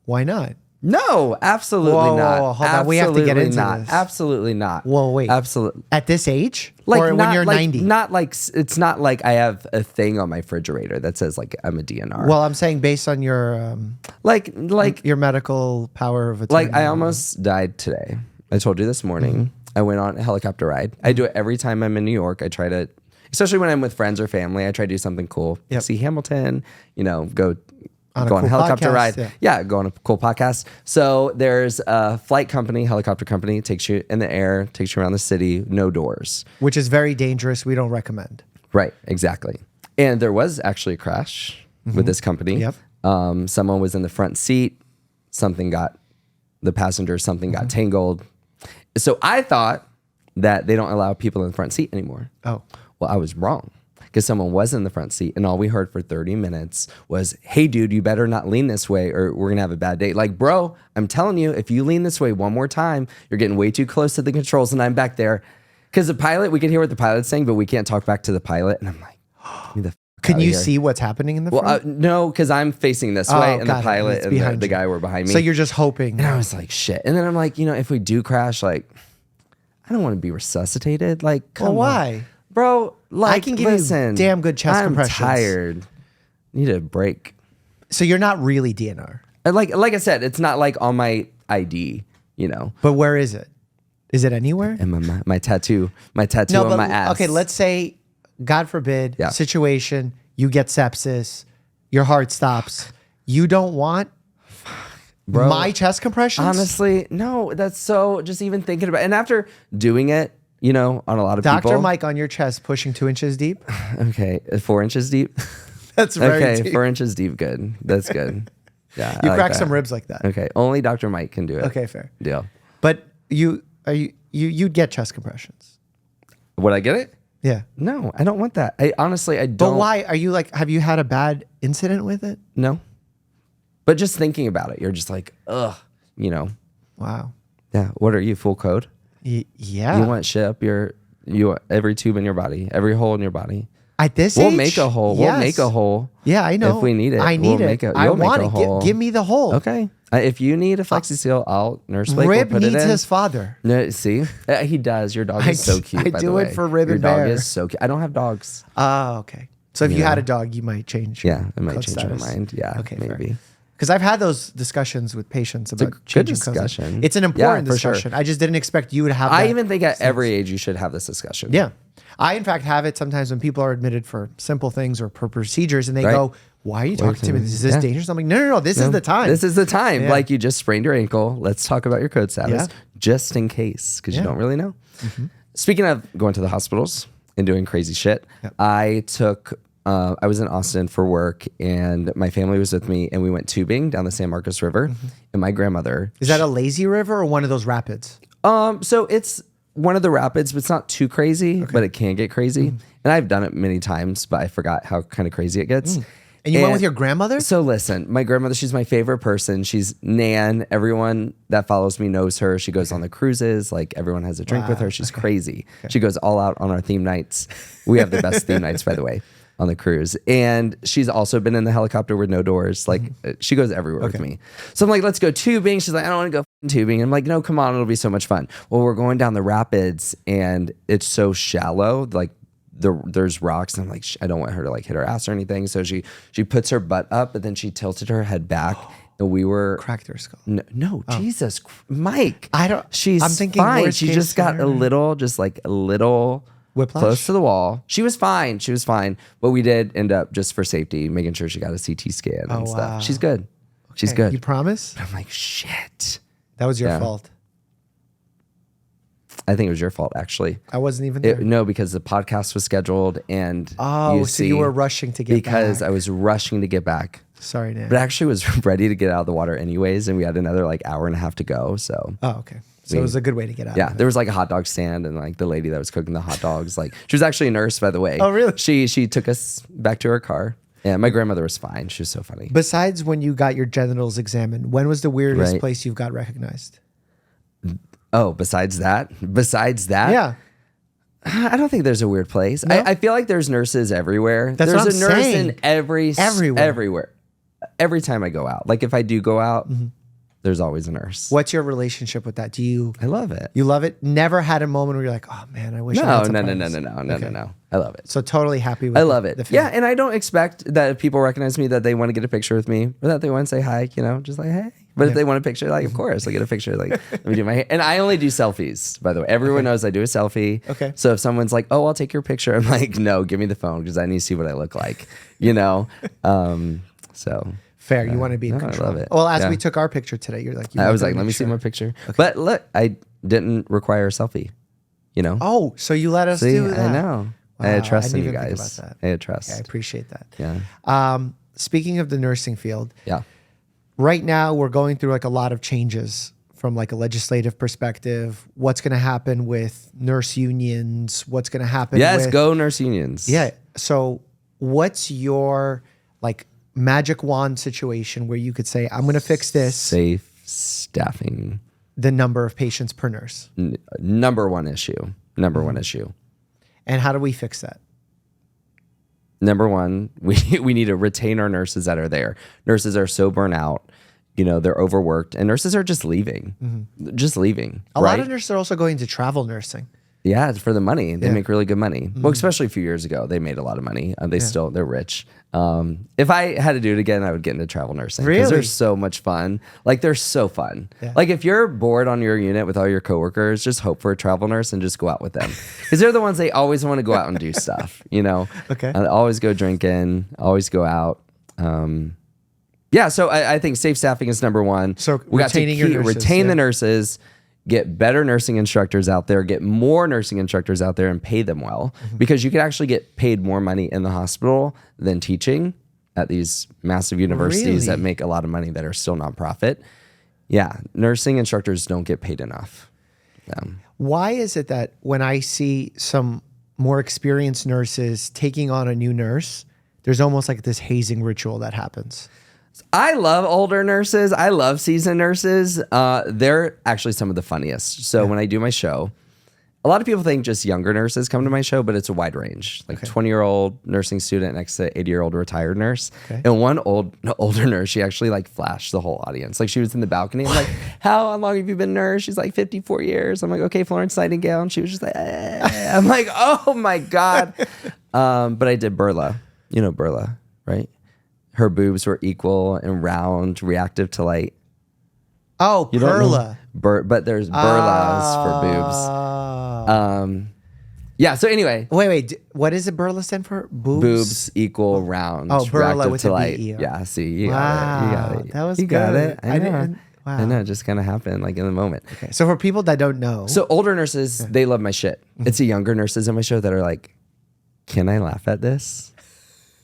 Why not? No, absolutely Whoa, not. whoa, hold on. We have to get Absolutely into not. this. Absolutely not. Whoa, wait. Absolutely. At this age? Like or not, when you're like, 90? Not like it's not like I have a thing on my refrigerator that says like I'm a DNR. Well, I'm saying based on your like your medical power of attorney. like I almost died today. I told you this morning. I went on a helicopter ride. I do it every time I'm in New York. I try to, especially when I'm with friends or family, I try to do something cool. Yep. See Hamilton, you know, go On a on a cool helicopter podcast, ride. yeah. Go on a cool podcast. So there's a flight company, helicopter company, takes you in the air, takes you around the city, no doors. Which is very dangerous. We don't recommend. Right, exactly. And there was actually a crash with this company. Yep. Someone was in the front seat. Something got tangled. So I thought that they don't allow people in the front seat anymore. Oh. Well, I was wrong because someone was in the front seat and all we heard for 30 minutes was, hey, dude, you better not lean this way or we're going to have a bad day. Like, bro, I'm telling you, if you lean this way one more time, you're getting way too close to the controls and I'm back there. Because the pilot, we can hear what the pilot's saying, but we can't talk back to the pilot. And I'm like, get me the Can outta you here. see what's happening in the Well, front? no, because I'm facing this way and the got it. pilot It's and behind the you. guy were behind me. So you're just hoping. And I was like, shit. And then I'm like, if we do crash, like, I don't want to be resuscitated. Like, come Well, on. why? Bro, like, I can give listen, you damn good chest I'm compressions. tired. Need a break. So you're not really DNR. And like I said, it's not like on my ID, you know. But where is it? Is it anywhere? And my tattoo on my ass. Okay, let's say, God forbid, Yeah. situation, you get sepsis, your heart stops. You don't want Bro, my chest compressions? honestly, no. That's so. Just even thinking about, and after doing it, you know, on a lot of Dr. people. Mike on your chest pushing 2 inches deep? Okay, 4 inches deep. That's very Okay, deep. 4 inches deep. Good. That's good. Yeah, You I like crack that. some ribs like that. Okay, only Dr. Mike can do it. Okay, fair. Deal. But you'd get chest compressions. Would I get it? Yeah. No, I don't want that. I honestly, I But don't. why? Are you like, have you had a bad incident with it? No. But just thinking about it, you're just like, ugh, you know. Wow. Yeah. What are you, full code? Yeah. You want shit up you want every tube in your body, every hole in your body. At this We'll age? make a hole. Yes. We'll make a hole. Yeah, I know. If we need it. I We'll need make it. a- I you'll make want a it. hole. Give me the hole. Okay. If you need a Flexi Seal, Nurse Blake Rib will put needs it in. his father. No, see? He does. Your dog is so cute, I by do the way. it for Rib Your and dog Bear. is so cute. I don't have dogs. Oh, okay. So if you Yeah. had a dog, you might change. Yeah, it might code change status. my mind. Yeah, Okay, maybe. Because I've had those discussions with patients about good changing code status. discussion. It's an important Yeah, for sure. discussion. I just didn't expect you to have. I that even think at sense. every age you should have this discussion. Yeah. I, in fact, have it sometimes when people are admitted for simple things or for procedures and they Right. go, why are you talking to me? Is this Yeah. dangerous? I'm like, no. This is the time. This is the time. Yeah. Like you just sprained your ankle. Let's talk about your code status Yeah. just in case because you Yeah. don't really know. Speaking of going to the hospitals and doing crazy shit, I was in Austin for work and my family was with me and we went tubing down the San Marcos River and my grandmother. Is that a lazy river or one of those rapids? So it's one of the rapids, but it's not too crazy, but it can get crazy. And I've done it many times, but I forgot how kind of crazy it gets. And you went with your grandmother? So listen, my grandmother, she's my favorite person. She's Nan. Everyone that follows me knows her. She goes on the cruises. Like everyone has a drink with her. She's crazy. She goes all out on our theme nights. We have the best theme nights, by the way, on the cruise. And she's also been in the helicopter with no doors. Like she goes everywhere with me. So I'm like, let's go tubing. She's like, I don't want to go f***ing tubing. I'm like, no, come on. It'll be so much fun. Well, we're going down the rapids and it's so shallow. Like there's rocks and I'm like, I don't want her to like hit her ass or anything. So she puts her butt up, but then she tilted her head back and we were Cracked her skull. no, Jesus, Mike. I don't- She's I'm thinking fine. worst She case just got a scenario. little, just like a little Whiplash? close to the wall. She was fine. But we did end up just for safety, making sure she got a CT scan and stuff. wow. She's good. She's Okay, good. You promise? I'm like, shit. That was your Yeah. fault. I think it was your fault, actually. I wasn't even there. No, because the podcast was scheduled and Oh, so you were rushing to get because back. I was rushing to get back. Sorry, Nan. But I actually was ready to get out of the water anyways, and we had another like hour and a half to go. So Oh, okay. So it was a good way to get out. yeah, of it. there was like a hot dog stand, and like the lady that was cooking the hot dogs, like she was actually a nurse, by the way. Oh, really? She took us back to her car. Yeah, my grandmother was fine. She was so funny. Besides when you got your genitals examined, when was the weirdest Right. place you've got recognized? Oh, besides that, Yeah. I don't think there's a weird place. No? I feel like there's nurses everywhere. That's there's what a I'm nurse saying. in everywhere. Every time I go out, like if I do go out, there's always a nurse. What's your relationship with that? Do you I love it. love it? Never had a moment where you're like, oh man, I wish I No, had some no. friends. No. I love it. So totally happy with I love it. the Yeah, feeling. and I don't expect that if people recognize me that they want to get a picture with me or that they want to say hi, just like, hey. But if they want a picture, like, of course, I'll get a picture. Like, let me do my hair. And I only do selfies, by the way. Everyone knows I do a selfie. Okay. So if someone's like, oh, I'll take your picture, I'm like, no, give me the phone because I need to see what I look like, So Fair. You want to be in no, I control. love it. Well, as Yeah. we took our picture today, you're like, you I want was to like, make let me see sure. my picture. But look, I didn't require a selfie, Oh, so you let us See, do that. I know. I had Wow, trust I in didn't you even think guys. about that. I had trust. Okay, I appreciate that. Yeah. Speaking of the nursing field, Yeah. right now we're going through like a lot of changes from like a legislative perspective. What's going to happen with nurse unions? What's going to happen? Yes, with, go nurse unions. Yeah. So what's your like magic wand situation where you could say, I'm going to fix this, Safe staffing. the number of patients per nurse? Number one issue. And how do we fix that? Number one, we need to retain our nurses that are there. Nurses are so burnt out. They're overworked, and nurses are just leaving. Just leaving. A right? lot of nurses are also going to travel nursing. Yeah, it's for the money. They make really good money. Well, especially a few years ago, they made a lot of money. They're rich. If I had to do it again, I would get into travel nursing because they're so much fun. Like they're so fun. Yeah. Like if you're bored on your unit with all your coworkers, just hope for a travel nurse and just go out with them because they're the ones they always want to go out and do stuff. You know, always go drinking, always go out. Yeah, so I think safe staffing is number one. So we got to retain the nurses. Get better nursing instructors out there, get more nursing instructors out there and pay them well because you could actually get paid more money in the hospital than teaching at these massive universities that make a lot of money that are still nonprofit. Yeah, nursing instructors don't get paid enough. Why is it that when I see some more experienced nurses taking on a new nurse, there's almost like this hazing ritual that happens? I love older nurses. I love seasoned nurses. They're actually some of the funniest. So when I do my show, a lot of people think just younger nurses come to my show, but it's a wide range. Like 20-year-old nursing student next to 80-year-old retired nurse. And one older nurse, she actually like flashed the whole audience. Like she was in the balcony. I'm like, how long have you been a nurse? She's like 54 years. I'm like, okay, Florence Nightingale. And she was just like, I'm like, oh my God. But I did Burla. You know Burla, right? Her boobs were equal and round, reactive to light. Oh, Perla. But there's Burlas for boobs. Yeah, so anyway. Wait. What does a Burla stand for? Boobs equal round. Oh, Burla with a light. B-E-R. Yeah, see, you got it. That was you good. got it. I know. Wow. I know, it just kind of happened like in the moment. Okay. So for people that don't know. So older nurses, they love my shit. It's the younger nurses on my show that are like, can I laugh at this?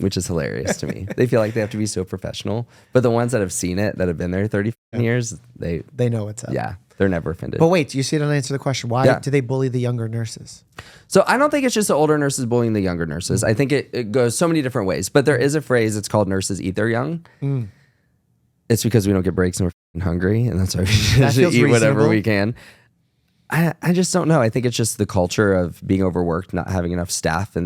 Which is hilarious to me. They feel like they have to be so professional. But the ones that have seen it, that have been there 30 years, they know what's up. Yeah, they're never offended. But wait, you still don't answer the question. Why do they bully the younger nurses? So I don't think it's just the older nurses bullying the younger nurses. I think it goes so many different ways. But there is a phrase, it's called nurses eat their young. It's because we don't get breaks and we're hungry. And that's why we should eat whatever we can. I just don't know. I think it's just the culture of being overworked, not having enough staff,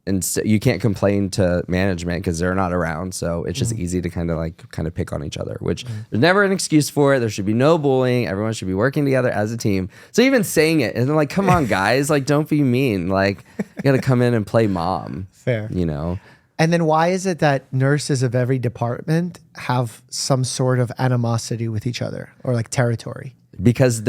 and so you can't complain to management because they're not around. So it's just easy to kind of pick on each other, which there's never an excuse for it. There should be no bullying. Everyone should be working together as a team. So even saying it, and they're like, come on, guys, like, don't be mean. Like, you got to come in and play mom. Fair. You know? And then why is it that nurses of every department have some sort of animosity with each other or like territory? Because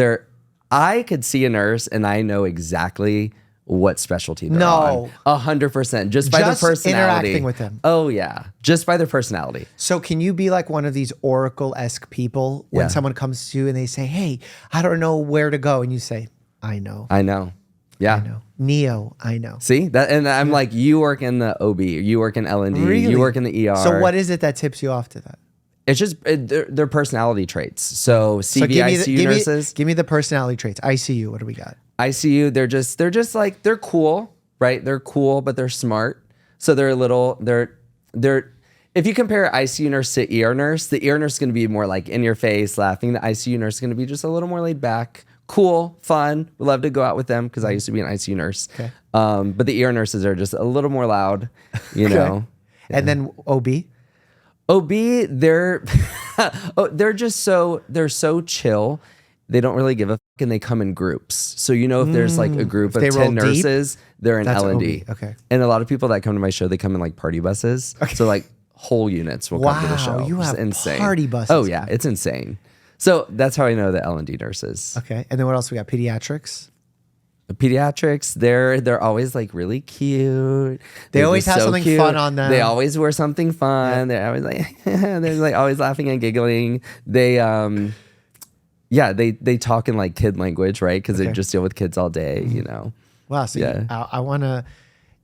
I could see a nurse and I know exactly what specialty they're on. 100%. Just by their personality. Interacting with them. Oh, yeah. Just by their personality. So can you be like one of these Oracle-esque people when someone comes to you and they say, hey, I don't know where to go. And you say, I know. I know. Yeah. I know. Neo, I know. See? That, and I'm like, you work in the OB, you work in L&D, you work in the ER. So what is it that tips you off to that? It's just their personality traits. So ICU nurses. Give me the personality traits. ICU, what do we got? ICU, they're just like, they're cool, right? They're cool, but they're smart. So they're if you compare ICU nurse to ER nurse, the ER nurse is going to be more like in your face, laughing. The ICU nurse is going to be just a little more laid back, cool, fun. We love to go out with them because I used to be an ICU nurse. Okay. But the ER nurses are just a little more loud, you know. Yeah. And then OB? OB, they're so chill. They don't really give a fuck, and they come in groups. So if there's like a group of 10 nurses, they're in L&D. Okay. And a lot of people that come to my show, they come in like party buses. Okay. So like whole units will come to the show. You have insane. Party buses. Oh yeah, it's insane. So that's how I know the L&D nurses. Okay. And then what else we got? Pediatrics? Pediatrics, they're always like really cute. They always have something fun on them. They always wear something fun. They're always like they're like always laughing and giggling. They they talk in like kid language, right? Because they just deal with kids all day, you know. Wow. So I want to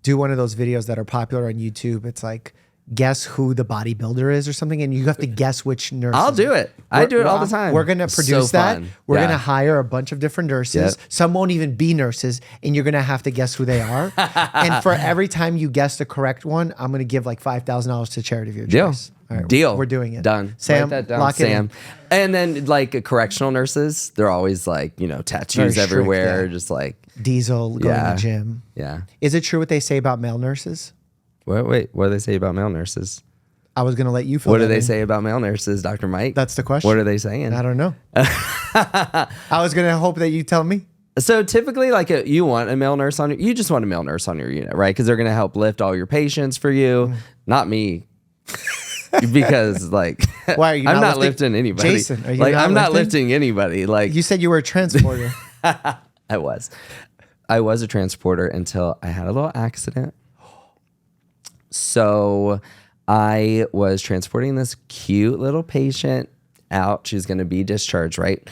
do one of those videos that are popular on YouTube. It's like, guess who the bodybuilder is or something, and you have to guess which nurse. I'll do it. I do it all the time. We're going to produce that. We're going to hire a bunch of different nurses. Yep. Some won't even be nurses, and you're going to have to guess who they are. And for every time you guess the correct one, I'm going to give like $5,000 to charity of your choice. All right, Deal. We're doing it. Done. Sam, write that down, lock Sam. it in. And then like correctional nurses, they're always like, tattoos everywhere, just like Diesel, going to the gym. Yeah. Is it true what they say about male nurses? Wait, what do they say about male nurses? I was going to let you fill What do they say about male nurses, Dr. Mike? That's the question. What are they saying? I don't know. I was going to hope that you tell me. So typically, like you want a male nurse you just want a male nurse on your unit, right? Because they're going to help lift all your patients for you. Not me. Because like, why are you I'm not lifting lifting anybody. Jason, are you like, not I'm not lifting? lifting anybody. Like You said you were a transporter. I was a transporter until I had a little accident. So I was transporting this cute little patient out. She's going to be discharged, right?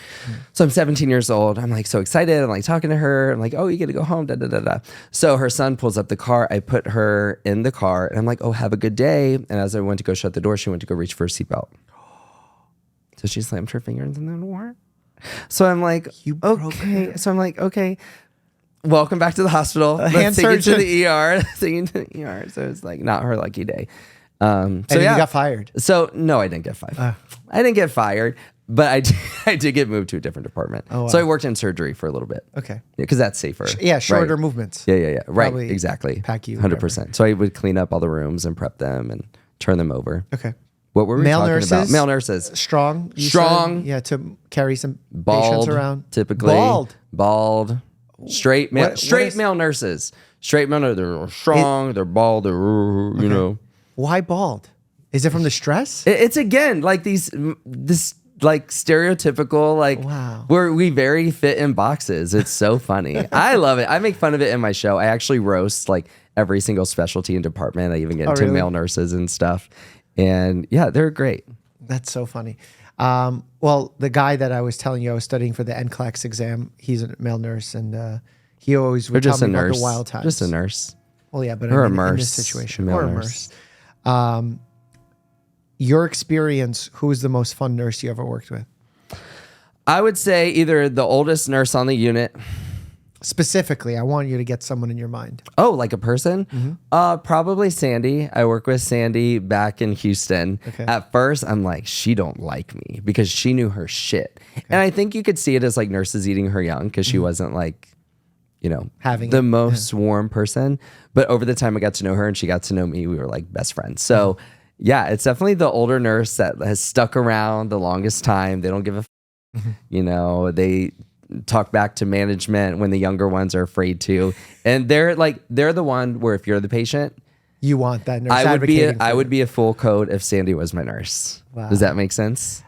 So I'm 17 years old. I'm like so excited. I'm like talking to her. I'm like, oh, you get to go home. Da, da, da, da. So her son pulls up the car. I put her in the car and I'm like, oh, have a good day. And as I went to go shut the door, she went to go reach for her seatbelt. So she slammed her fingers in the door. So I'm like, okay. So I'm like, okay. Welcome back to the hospital. Let's take you to the ER. Take you to the ER. So it's like not her lucky day. So and then you got fired. So no, I didn't get fired. I didn't get fired, but I did get moved to a different department. Oh, wow. So I worked in surgery for a little bit. Okay. Because that's safer. Shorter right. movements. Yeah. Right. Probably Exactly. pack you, 100%. So I would clean up all the rooms and prep them and turn them over. Okay. What were we Male talking nurses, about? Male nurses. Strong. You Strong. said? Yeah, to carry some Bald. patients around. Typically. Bald. Straight male. What Male nurses. Straight male nurses. They're strong. They're bald. They're, you know. Why bald? Is it from the stress? It's again like this like stereotypical like Wow. where we very fit in boxes. It's so funny. I love it. I make fun of it in my show. I actually roast like every single specialty and department. I even get into really? male nurses and stuff. And yeah, they're great. That's so funny. Well, the guy that I was telling you I was studying for the NCLEX exam, he's a male nurse, and he always would tell me about the wild times. Just a nurse. Well, yeah, but Or I mean, a in nurse. this situation, Male or a nurse. nurse. Your experience, who is the most fun nurse you ever worked with? I would say either the oldest nurse on the unit. Specifically, I want you to get someone in your mind. Oh, like a person? Probably Sandy. I work with Sandy back in Houston. Okay. At first, I'm like, she don't like me because she knew her shit. And I think you could see it as like nurses eating her young because she wasn't like, you know, Having the it, most warm person. But over the time I got to know her and she got to know me, we were like best friends. So yeah, it's definitely the older nurse that has stuck around the longest time. They don't give a you know, they talk back to management when the younger ones are afraid to. And they're the one where if you're the patient, You want that nurse I advocating would be a full code if Sandy was my nurse. Wow. Does that make sense?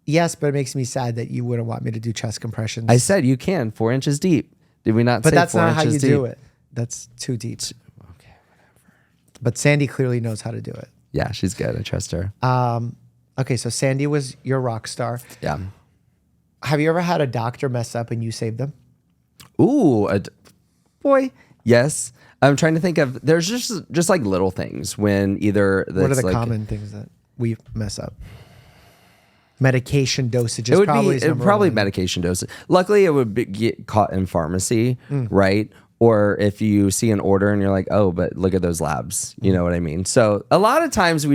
Yes, but it makes me sad that you wouldn't want me to do chest compressions. I said you can 4 inches deep. Did we not but say that's 4 not how inches you deep? do it. That's too deep. Okay, whatever. But Sandy clearly knows how to do it. Yeah, she's good. I trust her. Okay, so Sandy was your rock star. Yeah. Have you ever had a doctor mess up and you saved them? Ooh, boy. Yes. I'm trying to think of. There's just like little things when either. What are the like, common things that we mess up? Medication dosages. It would probably be probably medication doses. Luckily, it would get caught in pharmacy, right? Or if you see an order and you're like, oh, but look at those labs. You know what I mean? So a lot of times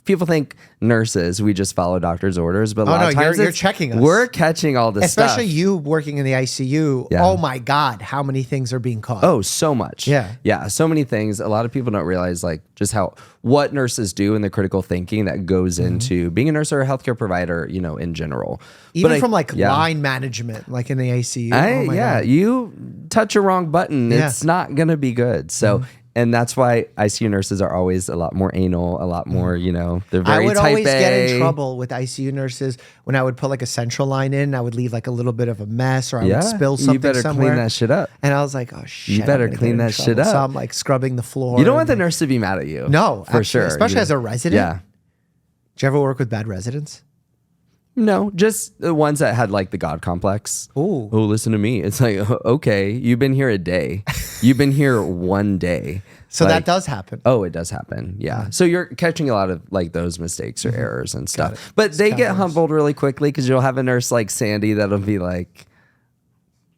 people think nurses, we just follow doctor's orders, but a lot of times you're checking us. We're catching all this stuff. Especially you working in the ICU. Yeah. Oh my God, how many things are being caught? Oh, so much. Yeah. Yeah. So many things. A lot of people don't realize like just what nurses do and the critical thinking that goes into being a nurse or a healthcare provider, you know, in general. Even from line management, like in the ICU. Oh my God. You touch a wrong button, it's not going to be good. So, and that's why ICU nurses are always a lot more anal, a lot more, you know, they're very I would type always A. get in trouble with ICU nurses when I would put like a central line in. I would leave like a little bit of a mess, or I would spill something you better somewhere. clean that shit up. And I was like, oh shit. You better I'm gonna clean get in that shit trouble. up. So I'm like scrubbing the floor. You don't want the nurse to be mad at you. No, for actually, sure. especially as a resident. Yeah. Did you ever work with bad residents? No, just the ones that had like the God complex. Ooh. Oh, listen to me. It's like, okay, you've been here a day. You've been here one day. So Like, that does happen. Oh, it does happen. Yeah. So you're catching a lot of like those mistakes or errors and stuff. it. But they get categories. humbled really quickly because you'll have a nurse like Sandy that'll be like,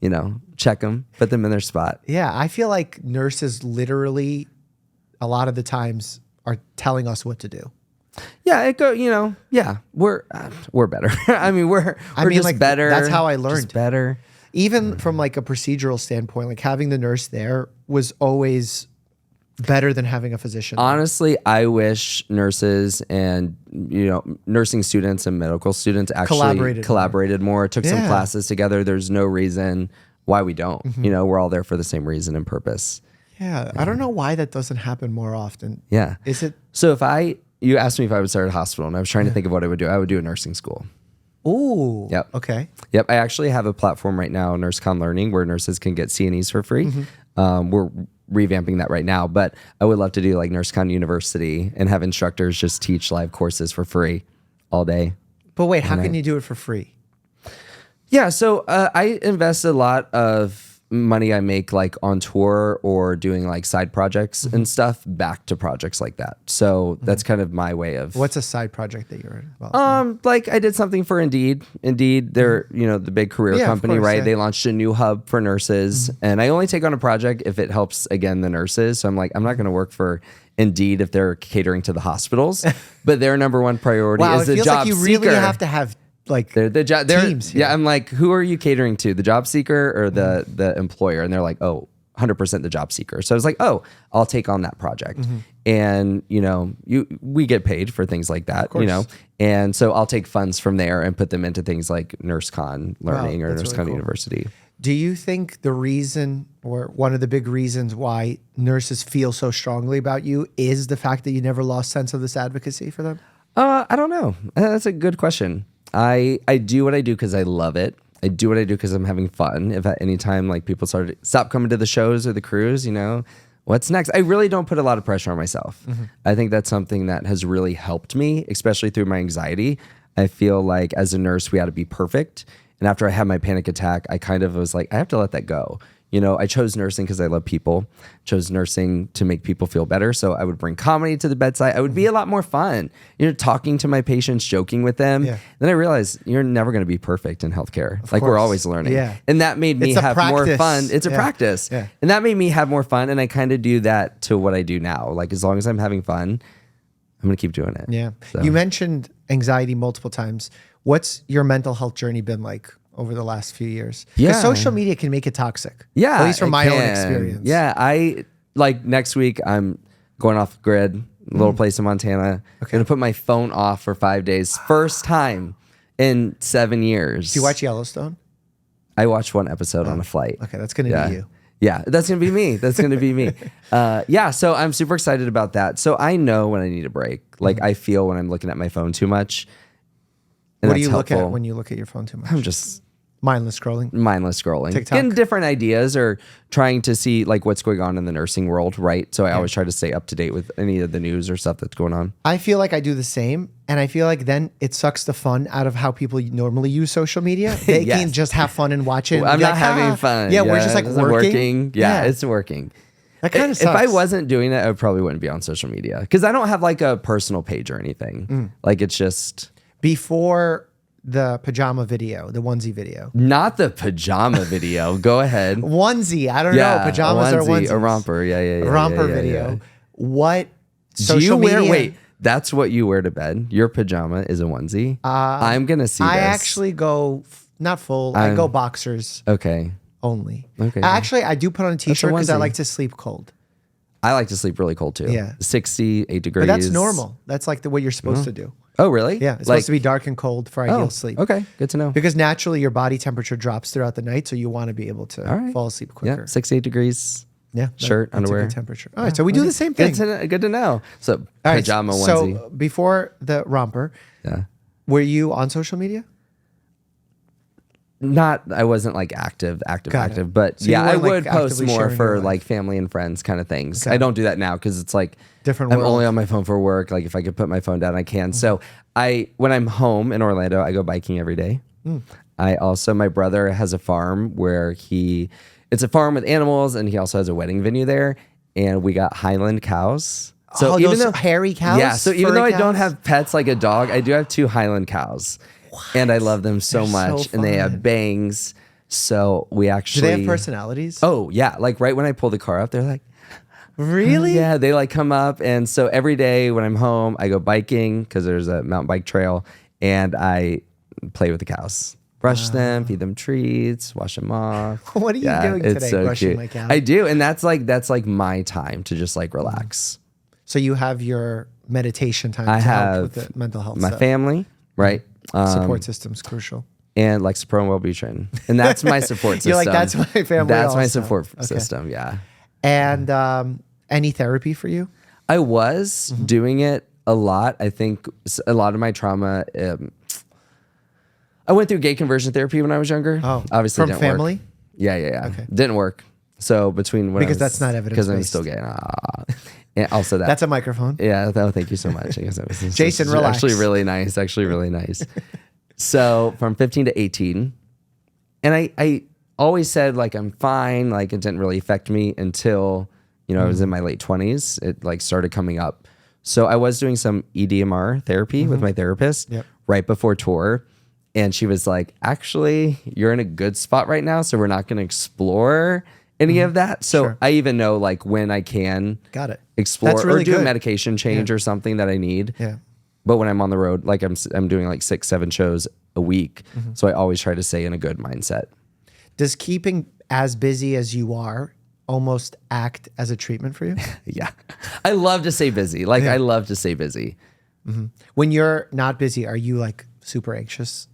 you know, check them, put them in their spot. Yeah, I feel like nurses literally, a lot of the times, are telling us what to do. Yeah, we're better. I mean, we're just like, better. that's how I learned. Just better. Even from like a procedural standpoint, like having the nurse there was always better than having a physician. Honestly, I wish nurses and, you know, nursing students and medical students actually collaborated more, took some Yeah. classes together. There's no reason why we don't. You know, we're all there for the same reason and purpose. Yeah, I don't know why that doesn't happen more often. Yeah. Is it? So you asked me if I would start a hospital, and I was trying to think of what I would do. I would do a nursing school. Ooh. Yep. Okay. Yep. I actually have a platform right now, NurseCon Learning, where nurses can get CNEs for free. We're revamping that right now, but I would love to do like NurseCon University and have instructors just teach live courses for free all day. But wait, how can you do it for free? Yeah. So I invest a lot of money I make like on tour or doing like side projects and stuff back to projects like that. So that's kind of my way of. What's a side project that you're involved in? Like I did something for Indeed. Indeed, they're, you know, the big career Yeah, of company, course, right? yeah. They launched a new hub for nurses, and I only take on a project if it helps, again, the nurses. So I'm like, I'm not going to work for Indeed if they're catering to the hospitals, but their number one priority Wow, is it the feels job like you seeker. really have to have like teams here. Yeah, I'm like, who are you catering to? The job seeker or the employer? And they're like, oh, 100% the job seeker. So I was like, oh, I'll take on that project. And, you know, we get paid for things like that, you know, and so I'll take funds from there and put them into things like NurseCon Learning or that's NurseCon really cool. University. Do you think the reason or one of the big reasons why nurses feel so strongly about you is the fact that you never lost sense of this advocacy for them? I don't know. That's a good question. I do what I do because I love it. I do what I do because I'm having fun. If at any time like people stop coming to the shows or the cruise, you know, what's next? I really don't put a lot of pressure on myself. I think that's something that has really helped me, especially through my anxiety. I feel like as a nurse, we had to be perfect. And after I had my panic attack, I kind of was like, I have to let that go. You know, I chose nursing because I love people, chose nursing to make people feel better. So I would bring comedy to the bedside. I would be a lot more fun, you know, talking to my patients, joking with them. Yeah. Then I realized you're never going to be perfect in healthcare. Like we're course. always learning. Yeah. And that made me It's a have more practice. fun. It's a Yeah. practice. Yeah. And that made me have more fun. And I kind of do that to what I do now. Like as long as I'm having fun, I'm going to keep doing it. Yeah. So. You mentioned anxiety multiple times. What's your mental health journey been like over the last few years? Yeah. Because social media can make it toxic. Yeah. At least from it my own can. experience. Yeah. I like next week, I'm going off the grid, a little place in Montana. I'm going to put my phone off for 5 days. First time in 7 years. Do you watch Yellowstone? I watched one episode on a flight. Okay, that's going to be you. Yeah, that's going to be me. That's going to be me. Yeah, so I'm super excited about that. So I know when I need a break. Like I feel when I'm looking at my phone too much. And What do that's you look helpful. at when you look at your phone too much? I'm just Mindless scrolling. mindless scrolling, TikTok. getting different ideas or trying to see like what's going on in the nursing world, right? So I always try to stay up to date with any of the news or stuff that's going on. I feel like I do the same. And I feel like then it sucks the fun out of how people normally use social media. They Yes. can just have fun and watch it. And I'm be not like, having "Ah." fun. Yeah, we're just like it isn't working. Yeah, it's working. That kind of If sucks. I wasn't doing it, I probably wouldn't be on social media because I don't have like a personal page or anything. Like it's just Before the pajama video, the onesie video. not the pajama video. Go ahead. Onesie. I don't know. Pajamas a are onesie, onesies. a romper. Yeah. A romper yeah, video. yeah. What Do social you wear? media? Wait, that's what you wear to bed. Your pajama is a onesie. I'm gonna see. I this. actually go not full. I go boxers Okay. only. Okay. Actually, I do put on a t-shirt because I onesie. like to sleep cold. I like to sleep really cold too. Yeah. 68 degrees. But that's normal. That's like the way you're supposed to do. Oh, really? Yeah, it's like, supposed to be dark and cold for ideal sleep. Okay, good to know. Because naturally your body temperature drops throughout the night, so you want to be able to right. fall asleep Yeah, quicker. 68 degrees. Yeah, Shirt, that's underwear. a good temperature. All right, so we do the same thing. Good to know. So All right, pajama onesie. So before the romper, Yeah. were you on social media? I wasn't like active, Got it. but So you yeah, I weren't, like, would post actively more sharing your for life. like family and friends kind of things. Okay. I don't do that now because it's like Different I'm world. only on my phone for work. Like if I could put my phone down, I can. So when I'm home in Orlando, I go biking every day. My brother has a farm where it's a farm with animals and he also has a wedding venue there. And we got Highland cows. So Oh, even those though hairy cows? yeah. So even Furry though I don't cows? have pets like a dog, I do have 2 Highland cows, and I love them so They're much. so And they fun. have bangs. So we Do actually they have personalities? Oh yeah, like right when I pull the car up, they're like, really? yeah, they like come up. And so every day when I'm home, I go biking because there's a mountain bike trail, and I play with the cows. Brush them, feed them treats, wash them off. What are you doing it's today, so brushing cute. my cows? I do, and that's like my time to just like relax. So you have your meditation time I to help have with the mental health my stuff. family, right? Support system's crucial. and Lexapro and Wellbutrin. And that's my support system. You're like, that's my family That's my also. support Okay. system, yeah. And any therapy for you? I was doing it a lot. I think a lot of my trauma, I went through gay conversion therapy when I was younger. Oh, obviously from didn't family? work. Yeah. Okay. Didn't work. So between when Because I was, that's not because I'm evidence-based. still gay. And also that. That's a microphone. Yeah, thank you so much. I guess that was Jason, relax. Actually really nice. So from 15 to 18, and I always said like I'm fine, like it didn't really affect me until, I was in my late 20s. It like started coming up. So I was doing some EDMR therapy with my therapist right before tour. And she was like, actually, you're in a good spot right now. So we're not going to explore any of that. So I even know like when I can explore That's really or do a good. medication change or something that I need. Yeah. But when I'm on the road, like I'm doing like 6-7 shows a week. So I always try to stay in a good mindset. Does keeping as busy as you are almost act as a treatment for you? Yeah. I love to stay busy. Like I love to stay busy. When you're not busy, are you like super anxious?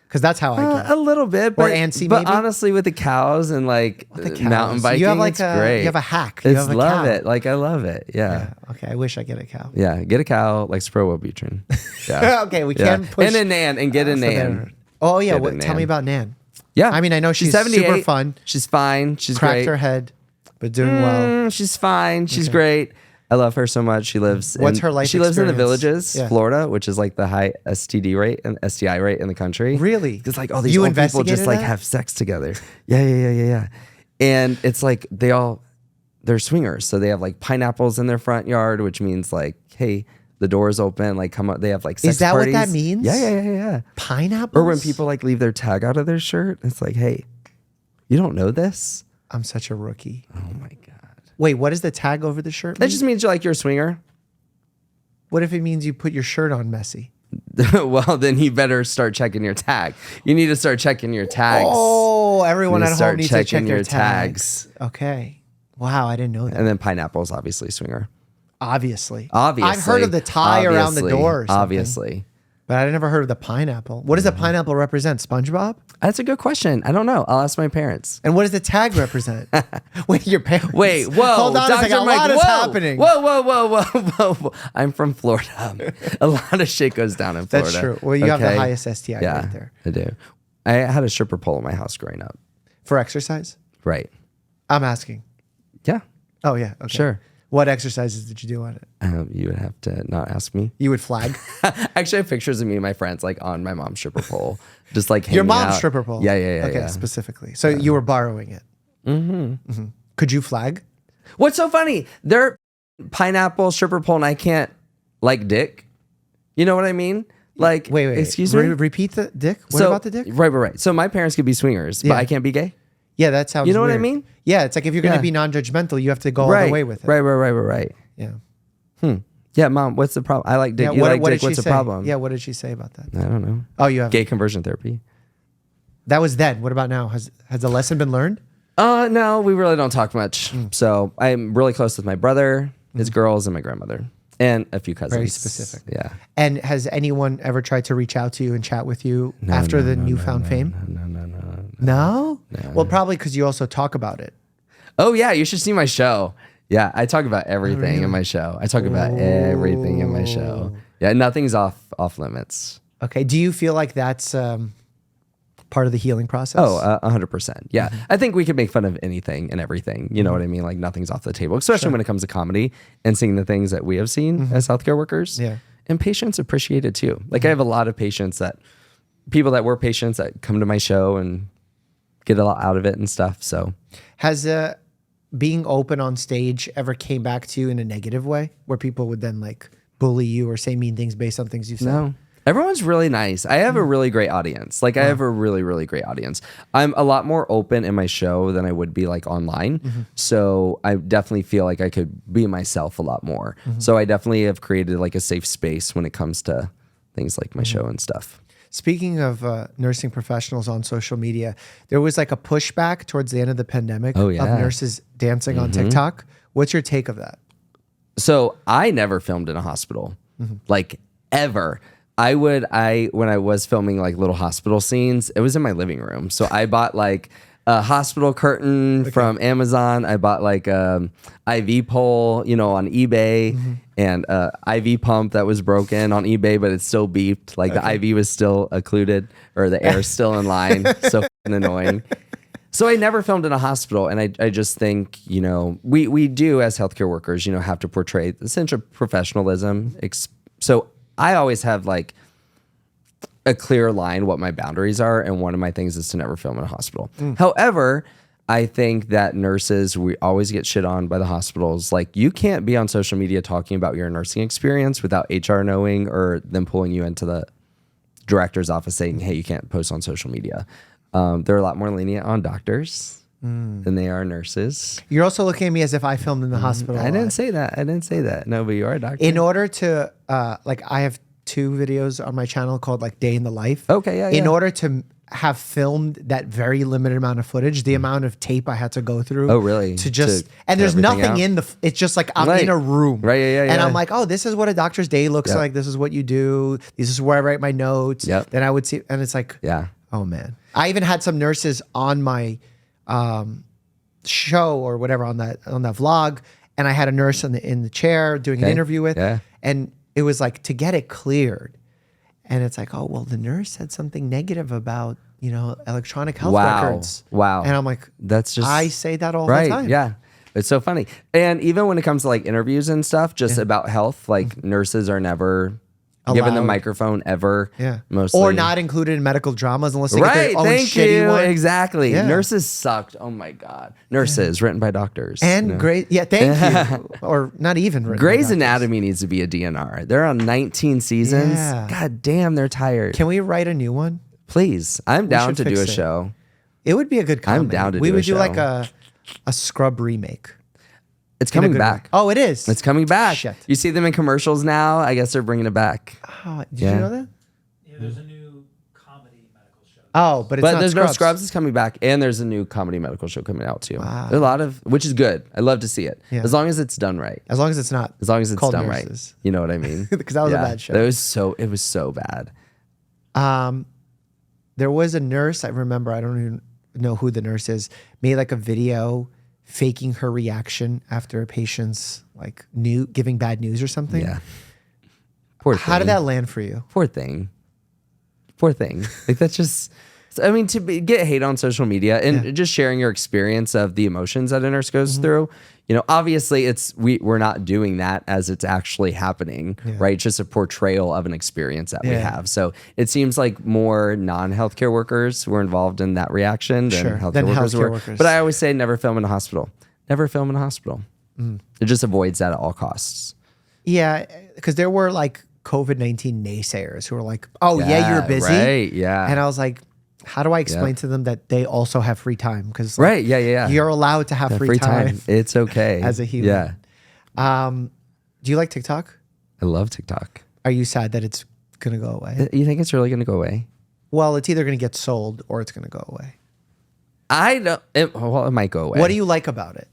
Because that's how I get. A little bit, Or but, antsy, but maybe? honestly, with the cows and like mountain biking, You have like it's great. You have a hack. You It's have a love cow. it. Like I love it. Yeah. Yeah. Okay. I wish I get a cow. Yeah. Get a cow, like Spro Wellbutrin. Yeah. Okay. We can push. And a Nan and get a for Nan. better. Oh yeah. Get a Tell me Nan. about Nan. Yeah. I mean, I know she's 78. super fun. She's fine. She's Cracked great. her head, but doing well. She's fine. She's great. I love her so much. She lives. What's her life She lives in the experience? Villages, Yeah. Florida, which is like the high STD rate and STI rate in the country. Really? Because like all these You old people just investigated like that? have sex together. Yeah. And it's like they're swingers, so they have like pineapples in their front yard, which means like, hey, the door is open. Like come up. They have like sex Is that parties. what that means? Yeah. Pineapple. Or when people like leave their tag out of their shirt, it's like, hey, you don't know this? I'm such a rookie. Oh my god. Wait, what does the tag over the shirt That mean? just means you're a swinger. What if it means you put your shirt on messy? Well, then you better start checking your tag. You need to start checking your tags. Oh, everyone You at home start needs to check checking their your tags. Okay. Wow, I didn't know that. And then pineapple's obviously swinger. Obviously. Obviously. I've heard of the tie around the door or something. Obviously. But I never heard of the pineapple. What does the pineapple represent? SpongeBob? That's a good question. I don't know. I'll ask my parents. And what does the tag represent? Wait, your parents. Wait, whoa. Hold on a second. A Mike, lot is happening. Whoa. I'm from Florida. A lot of shit goes down in Florida. That's true. Well, you have the Okay? highest STI Yeah, rate there. I do. I had a stripper pole in my house growing up. For exercise? Right. I'm asking. Yeah. Oh, yeah. Okay. Sure. What exercises did you do on it? You would have to not ask me. You would flag? Actually, I have pictures of me and my friends like on my mom's stripper pole, just like Your hanging mom's out. stripper pole? Yeah. Okay, specifically. So you were borrowing it? Mm-hmm. Could you flag? What's so funny? They're pineapple stripper pole, and I can't like dick. You know what I mean? Like, Wait. Excuse me. Repeat the dick. What about the dick? Right. So my parents could be swingers, Yeah. but I can't be gay. Yeah, that sounds You know what I weird. mean? Yeah, it's like if you're going Yeah. to be non-judgmental, you have to go all the way with it. Right. Yeah. Yeah, mom. What's the problem? I like dick. Yeah, You like what dick. did What's she the say? problem? Yeah, what did she say about that? I don't know. Oh, you have Gay conversion therapy. That was then. What about now? Has the lesson been learned? No, we really don't talk much. So I'm really close with my brother, his girls, and my grandmother, and a few cousins. Very specific. Yeah. And has anyone ever tried to reach out to you and chat with you after the newfound fame? No? Well, probably because you also talk about it. Oh yeah, you should see my show. Yeah, I talk about everything in my show. I talk about everything in my show. Yeah, nothing's off limits. Okay. Do you feel like that's part of the healing process? Oh, 100%. Yeah, I think we could make fun of anything and everything. You know what I mean? Like nothing's off the table, especially when it comes to comedy and seeing the things that we have seen as healthcare workers. Yeah. And patients appreciate it too. Like I have a lot of patients people that were patients that come to my show and get a lot out of it and stuff. So Has being open on stage ever came back to you in a negative way where people would then like bully you or say mean things based on things you said? no. Everyone's really nice. I have a really great audience. Like I have a really, really great audience. I'm a lot more open in my show than I would be like online. So I definitely feel like I could be myself a lot more. So I definitely have created like a safe space when it comes to things like my show and stuff. Speaking of nursing professionals on social media, there was like a pushback towards the end of the pandemic Oh, yeah. of nurses dancing on TikTok. What's your take of that? So I never filmed in a hospital, like ever. when I was filming like little hospital scenes, it was in my living room. So I bought like a hospital curtain from Amazon. I bought like a IV pole, on eBay, and a IV pump that was broken on eBay, but it still beeped. Like the IV was still occluded, or the air's still in line. So fucking annoying. So I never filmed in a hospital, and I just think, we do as healthcare workers, have to portray the sense of professionalism. So I always have like a clear line what my boundaries are, and one of my things is to never film in a hospital. However, I think that nurses, we always get shit on by the hospitals. Like, you can't be on social media talking about your nursing experience without HR knowing, or them pulling you into the director's office saying, hey, you can't post on social media. They're a lot more lenient on doctors than they are nurses. You're also looking at me as if I filmed in the hospital. I didn't say that. No, but you are a doctor. In order to, I have 2 videos on my channel called like Day in the Life. Okay, yeah. In order to have filmed that very limited amount of footage, the amount of tape I had to go through. Oh, really? And there's nothing in it's just like I'm in a room. Right, yeah. And I'm like, oh, this is what a doctor's day looks like. This is what you do. This is where I write my notes. Yep. Then I would see, and it's like, oh man. I even had some nurses on my show or whatever on that vlog, and I had a nurse in the chair doing an interview with, and it was like to get it cleared, and it's like, oh well, the nurse said something negative about electronic health records. Wow. And I'm like, that's just, I say that all the time. Yeah. It's so funny. And even when it comes to like interviews and stuff, just about health, like nurses are never given the microphone ever. Yeah. Mostly. Or not included in medical dramas unless they get their own thank shitty you. one. Exactly. Yeah. Nurses sucked. Oh my God. Nurses written by doctors. And great. Yeah, thank you. Or not even written by Grey's doctors. Anatomy needs to be a DNR. They're on 19 seasons. Yeah. God damn, they're tired. Can we write a new one? Please. I'm down to do a fix it. show. It would be a good comedy. I'm down to we do a would do show. like a Scrub remake. It's coming good back. way. Oh, it is? It's coming back. Shit. You see them in commercials now. I guess they're bringing it back. Oh, did you know that? Yeah, there's a new comedy medical show. Oh, but it's But not there's Scrubs. no Scrubs is coming back, and there's a new comedy medical show coming out too. Wow. There's a lot of, which is good. I love to see it, Yeah. as long as it's done right. As long as it's not. As long as it's called done Nurses. right. You know what I mean? Because that was a bad show. It was so bad. There was a nurse, I remember, I don't even know who the nurse is, made like a video faking her reaction after a patient's like giving bad news or something. Yeah. Poor thing. How did that land for you? Poor thing. Like that's just, I mean, get hate on social media and just sharing your experience of the emotions that a nurse goes through. Obviously we're not doing that as it's actually happening, right? It's just a portrayal of an experience that we have. So it seems like more non-healthcare workers were involved in that reaction than healthcare workers. But I always say never film in a hospital. Never film in a hospital. It just avoids that at all costs. Yeah, because there were like COVID-19 naysayers who were like, oh yeah, you're busy. Right, yeah. And I was like, how do I explain to them that they also have free time? Because you're allowed to have free time. It's okay. As a human. Yeah. Do you like TikTok? I love TikTok. Are you sad that it's going to go away? You think it's really going to go away? Well, it's either going to get sold or it's going to go away. It might go away. What do you like about it?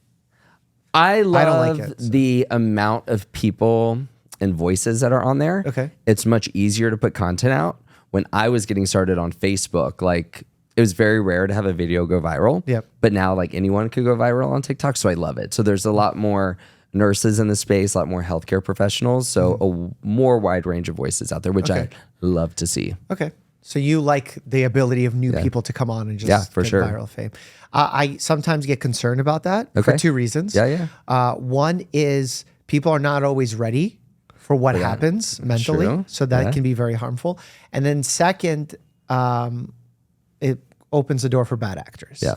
I don't love like it, so. the amount of people and voices that are on there. Okay. It's much easier to put content out. When I was getting started on Facebook, like it was very rare to have a video go viral. Yep. But now like anyone could go viral on TikTok. So I love it. So there's a lot more nurses in the space, a lot more healthcare professionals. So a more wide range of voices out there, which I love to see. Okay. So you like the ability of new people to come on and just for get sure. viral fame. I sometimes get concerned about that for Okay. 2 reasons. One is people are not always ready for what happens mentally. True. So that can be very harmful. And then second, it opens the door for bad actors. Yeah.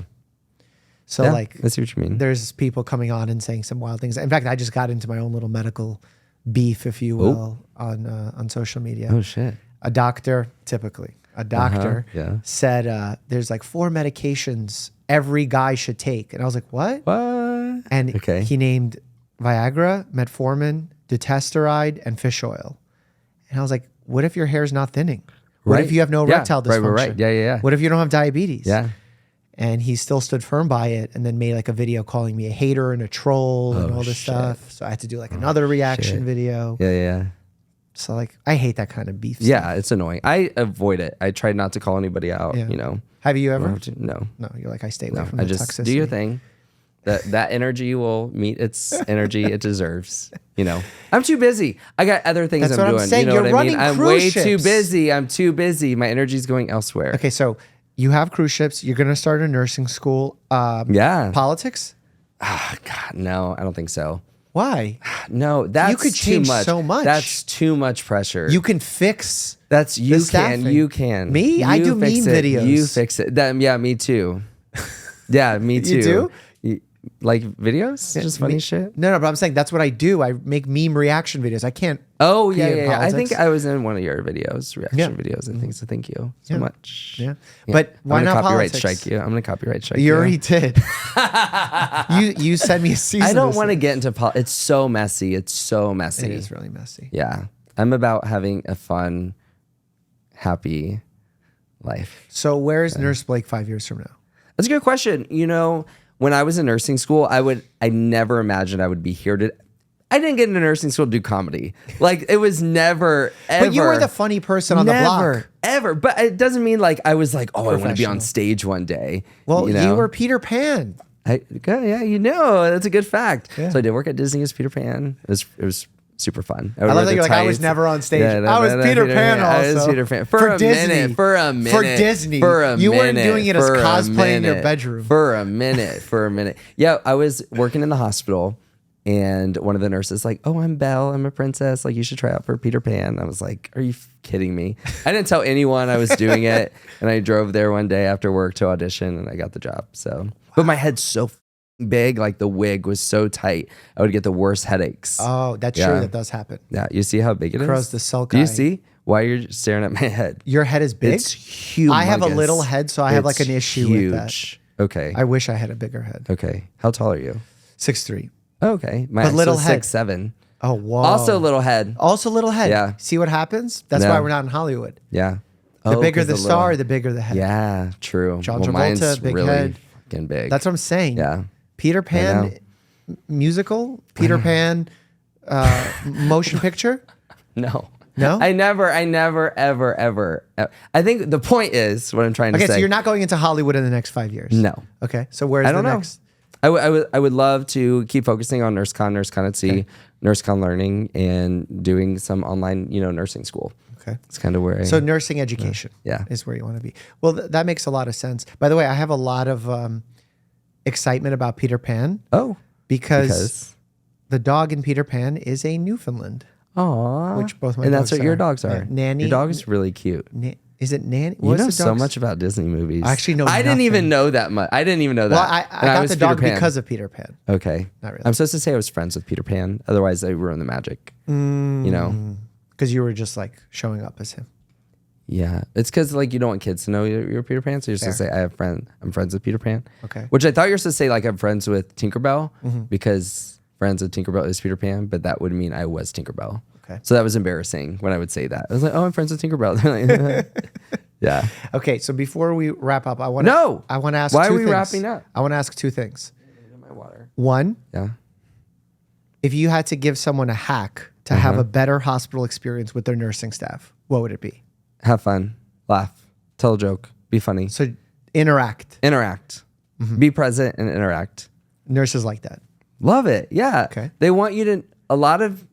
So Yeah, like I see what you mean. there's people coming on and saying some wild things. In fact, I just got into my own little medical beef, if you will, on social media. Oh shit. A doctor, typically, yeah. said there's like 4 medications every guy should take. And I was like, what? What? And Okay. he named Viagra, metformin, dutasteride, and fish oil. And I was like, what if your hair's not thinning? What Right. if you have no Yeah. erectile dysfunction? Right. Yeah. What if you don't have diabetes? Yeah. And he still stood firm by it and then made like a video calling me a hater and a troll and all this stuff. So I had to do like another reaction video. Yeah. So like, I hate that kind of beef stuff. Yeah, it's annoying. I avoid it. I try not to call anybody out. Yeah. You know. Have you ever? No. No, you're like, I stay away No. from I the just toxicity. do your thing. That energy will meet its energy it deserves. You know, I'm too busy. I got other things That's I'm what I'm doing. saying. You know You're what I mean? running I'm cruise way too ships. busy. I'm too busy. My energy's going elsewhere. Okay, so you have cruise ships. You're gonna start a nursing school. Yeah. Politics? Ah, God, no, I don't think so. Why? No, that's You could change too much. so much. That's too much pressure. You can fix. That's the you can. staffing. You can. Me? I do fix meme it. videos. You fix it. Yeah, me too. Yeah, me too. You do? Like videos? Just funny shit? No, but I'm saying that's what I do. I make meme reaction videos. I can't. Oh, be yeah, in yeah. I think politics. I was in one of your videos, reaction Yeah. videos and things. So thank you so much. Yeah. But why I'm gonna not copyright politics? strike you. I'm going to copyright strike You already did. you sent me a season. I don't want to get into politics. It's so messy. It's so messy. It is really messy. Yeah. I'm about having a fun, happy life. So where's Nurse Blake 5 years from now? That's a good question. You know, when I was in nursing school, I never imagined I would be here to. I didn't get into nursing school to do comedy. Like it was never, ever. But you were the funny person on the block. Ever. But it doesn't mean like I was like, oh, I want to be on Professional. stage one day. Well, you know? you were Peter Pan. Yeah, you know, that's a good fact. Yeah. So I did work at Disney as Peter Pan. It was super fun. I love that you're like, I was never on stage. I was Peter Pan I was also. Peter Pan. For For a Disney. minute. For a minute. For Disney. For a You minute. weren't doing it as for a cosplay in your minute, bedroom. For a minute. For a minute. Yeah, I was working in the hospital. And one of the nurses like, oh, I'm Belle. I'm a princess. Like, you should try out for Peter Pan. I was like, are you kidding me? I didn't tell anyone I was doing it. And I drove there one day after work to audition and I got the job. So, but my head's so big. Like the wig was so tight. I would get the worst headaches. Oh, that's Yeah. true. That does happen. Yeah. You see how big it is? Crows the sulci. Do you see why you're staring at my head? Your head is big? It's huge. I have a little head, so I have like an issue with that. Okay. I wish I had a bigger head. Okay. How tall are you? 6'3". Okay. My But little head. 6'7". Oh, wow. Also little head. Also little head. Yeah. See what happens? That's Yeah. why we're not in Hollywood. Yeah. The bigger 'cause the little- star, the bigger the head. Yeah, true. John Well, Travolta, mine's big really head. fucking big. That's what I'm saying. Yeah. Peter Pan musical, Peter Pan motion picture. No. No? I never, ever. I think the point is what I'm trying to Okay, say. so you're not going into Hollywood in the next 5 years. No. Okay, so where's I don't the know. next? I would love to keep focusing on NurseCon at Sea, NurseCon learning, and doing some online, nursing school. Okay. It's kind of where I. So nursing education Yeah. is where you want to be. Well, that makes a lot of sense. By the way, I have a lot of excitement about Peter Pan oh, because the dog in Peter Pan is a Newfoundland. Aw. Which both my and that's dogs what your are. dogs are. Yeah, Nanny- Your dog is really cute. Is it Nanny? You know so much about Disney movies. I actually know I didn't nothing. even know that much. I didn't even know that. Well, I And got was the Peter dog Pan. because of Peter Pan. Okay. Not really. I'm supposed to say I was friends with Peter Pan. Otherwise, I ruin the magic. You know? Because you were just like showing up as him. Yeah. It's because like you don't want kids to know you're Peter Pan. So you're supposed to say, I'm friends with Peter Pan. Okay. Which I thought you were supposed to say like I'm friends with Tinkerbell because friends with Tinkerbell is Peter Pan. But that would mean I was Tinkerbell. Okay. So that was embarrassing when I would say that. I was like, oh, I'm friends with Tinkerbell. They're like, yeah. Okay, so before we wrap up, I want No. to ask Why two are we things. wrapping up? I want to ask two things. My water. One, Yeah. if you had to give someone a hack to have a better hospital experience with their nursing staff, what would it be? Have fun. Laugh. Tell a joke. Be funny. So interact. Interact. Be present and interact. Nurses like that. Love it. Yeah. Okay. They want you to, a lot of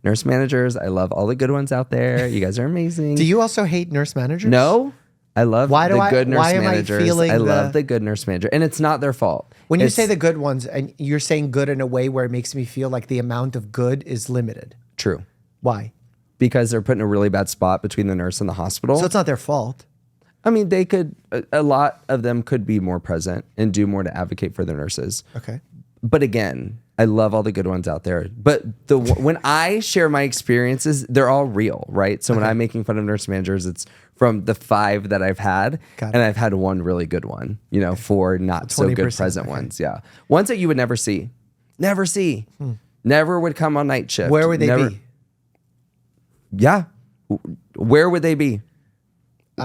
nurse managers, I love all the good ones out there. You guys are amazing. Do you also hate nurse managers? No. I love Why do the I- good nurse why am I managers. feeling I love the- the good nurse manager. And it's not their fault. When you It's say the good ones, and you're saying good in a way where it makes me feel like the amount of good is limited. true. Why? Because they're put in a really bad spot between the nurse and the hospital. So it's not their fault. I mean, they could, a lot of them could be more present and do more to advocate for their nurses. Okay. But again, I love all the good ones out there. But when I share my experiences, they're all real, right? So when I'm making fun of nurse managers, it's from the 5 that I've had, Got it. and I've had one really good one. 4 not so good 20%, present okay. ones. Yeah, ones that you would never see, never would come on night shift. Where would they Never- be? Yeah, where would they be?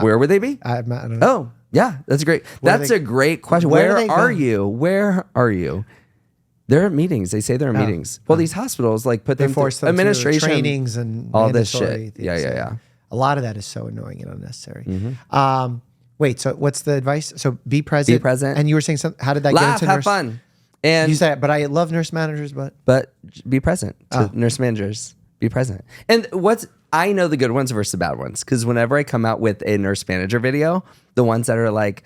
Where would they be? I don't know. Oh, yeah, that's great. Where That's they- a great question. where do Where they are go? you? Where are you? They're at meetings. They say they're at meetings. Well, these hospitals like put They them force through them administration, through trainings and all this mandatory shit. things. Yeah. A lot of that is so annoying and unnecessary. Wait, so what's the advice? So be present. Be present. And you were saying something. How did that Laugh, get into have nurse? fun, and You said, but I love nurse managers, but be present to nurse managers. Be present. And I know the good ones versus the bad ones, because whenever I come out with a nurse manager video, the ones that are like,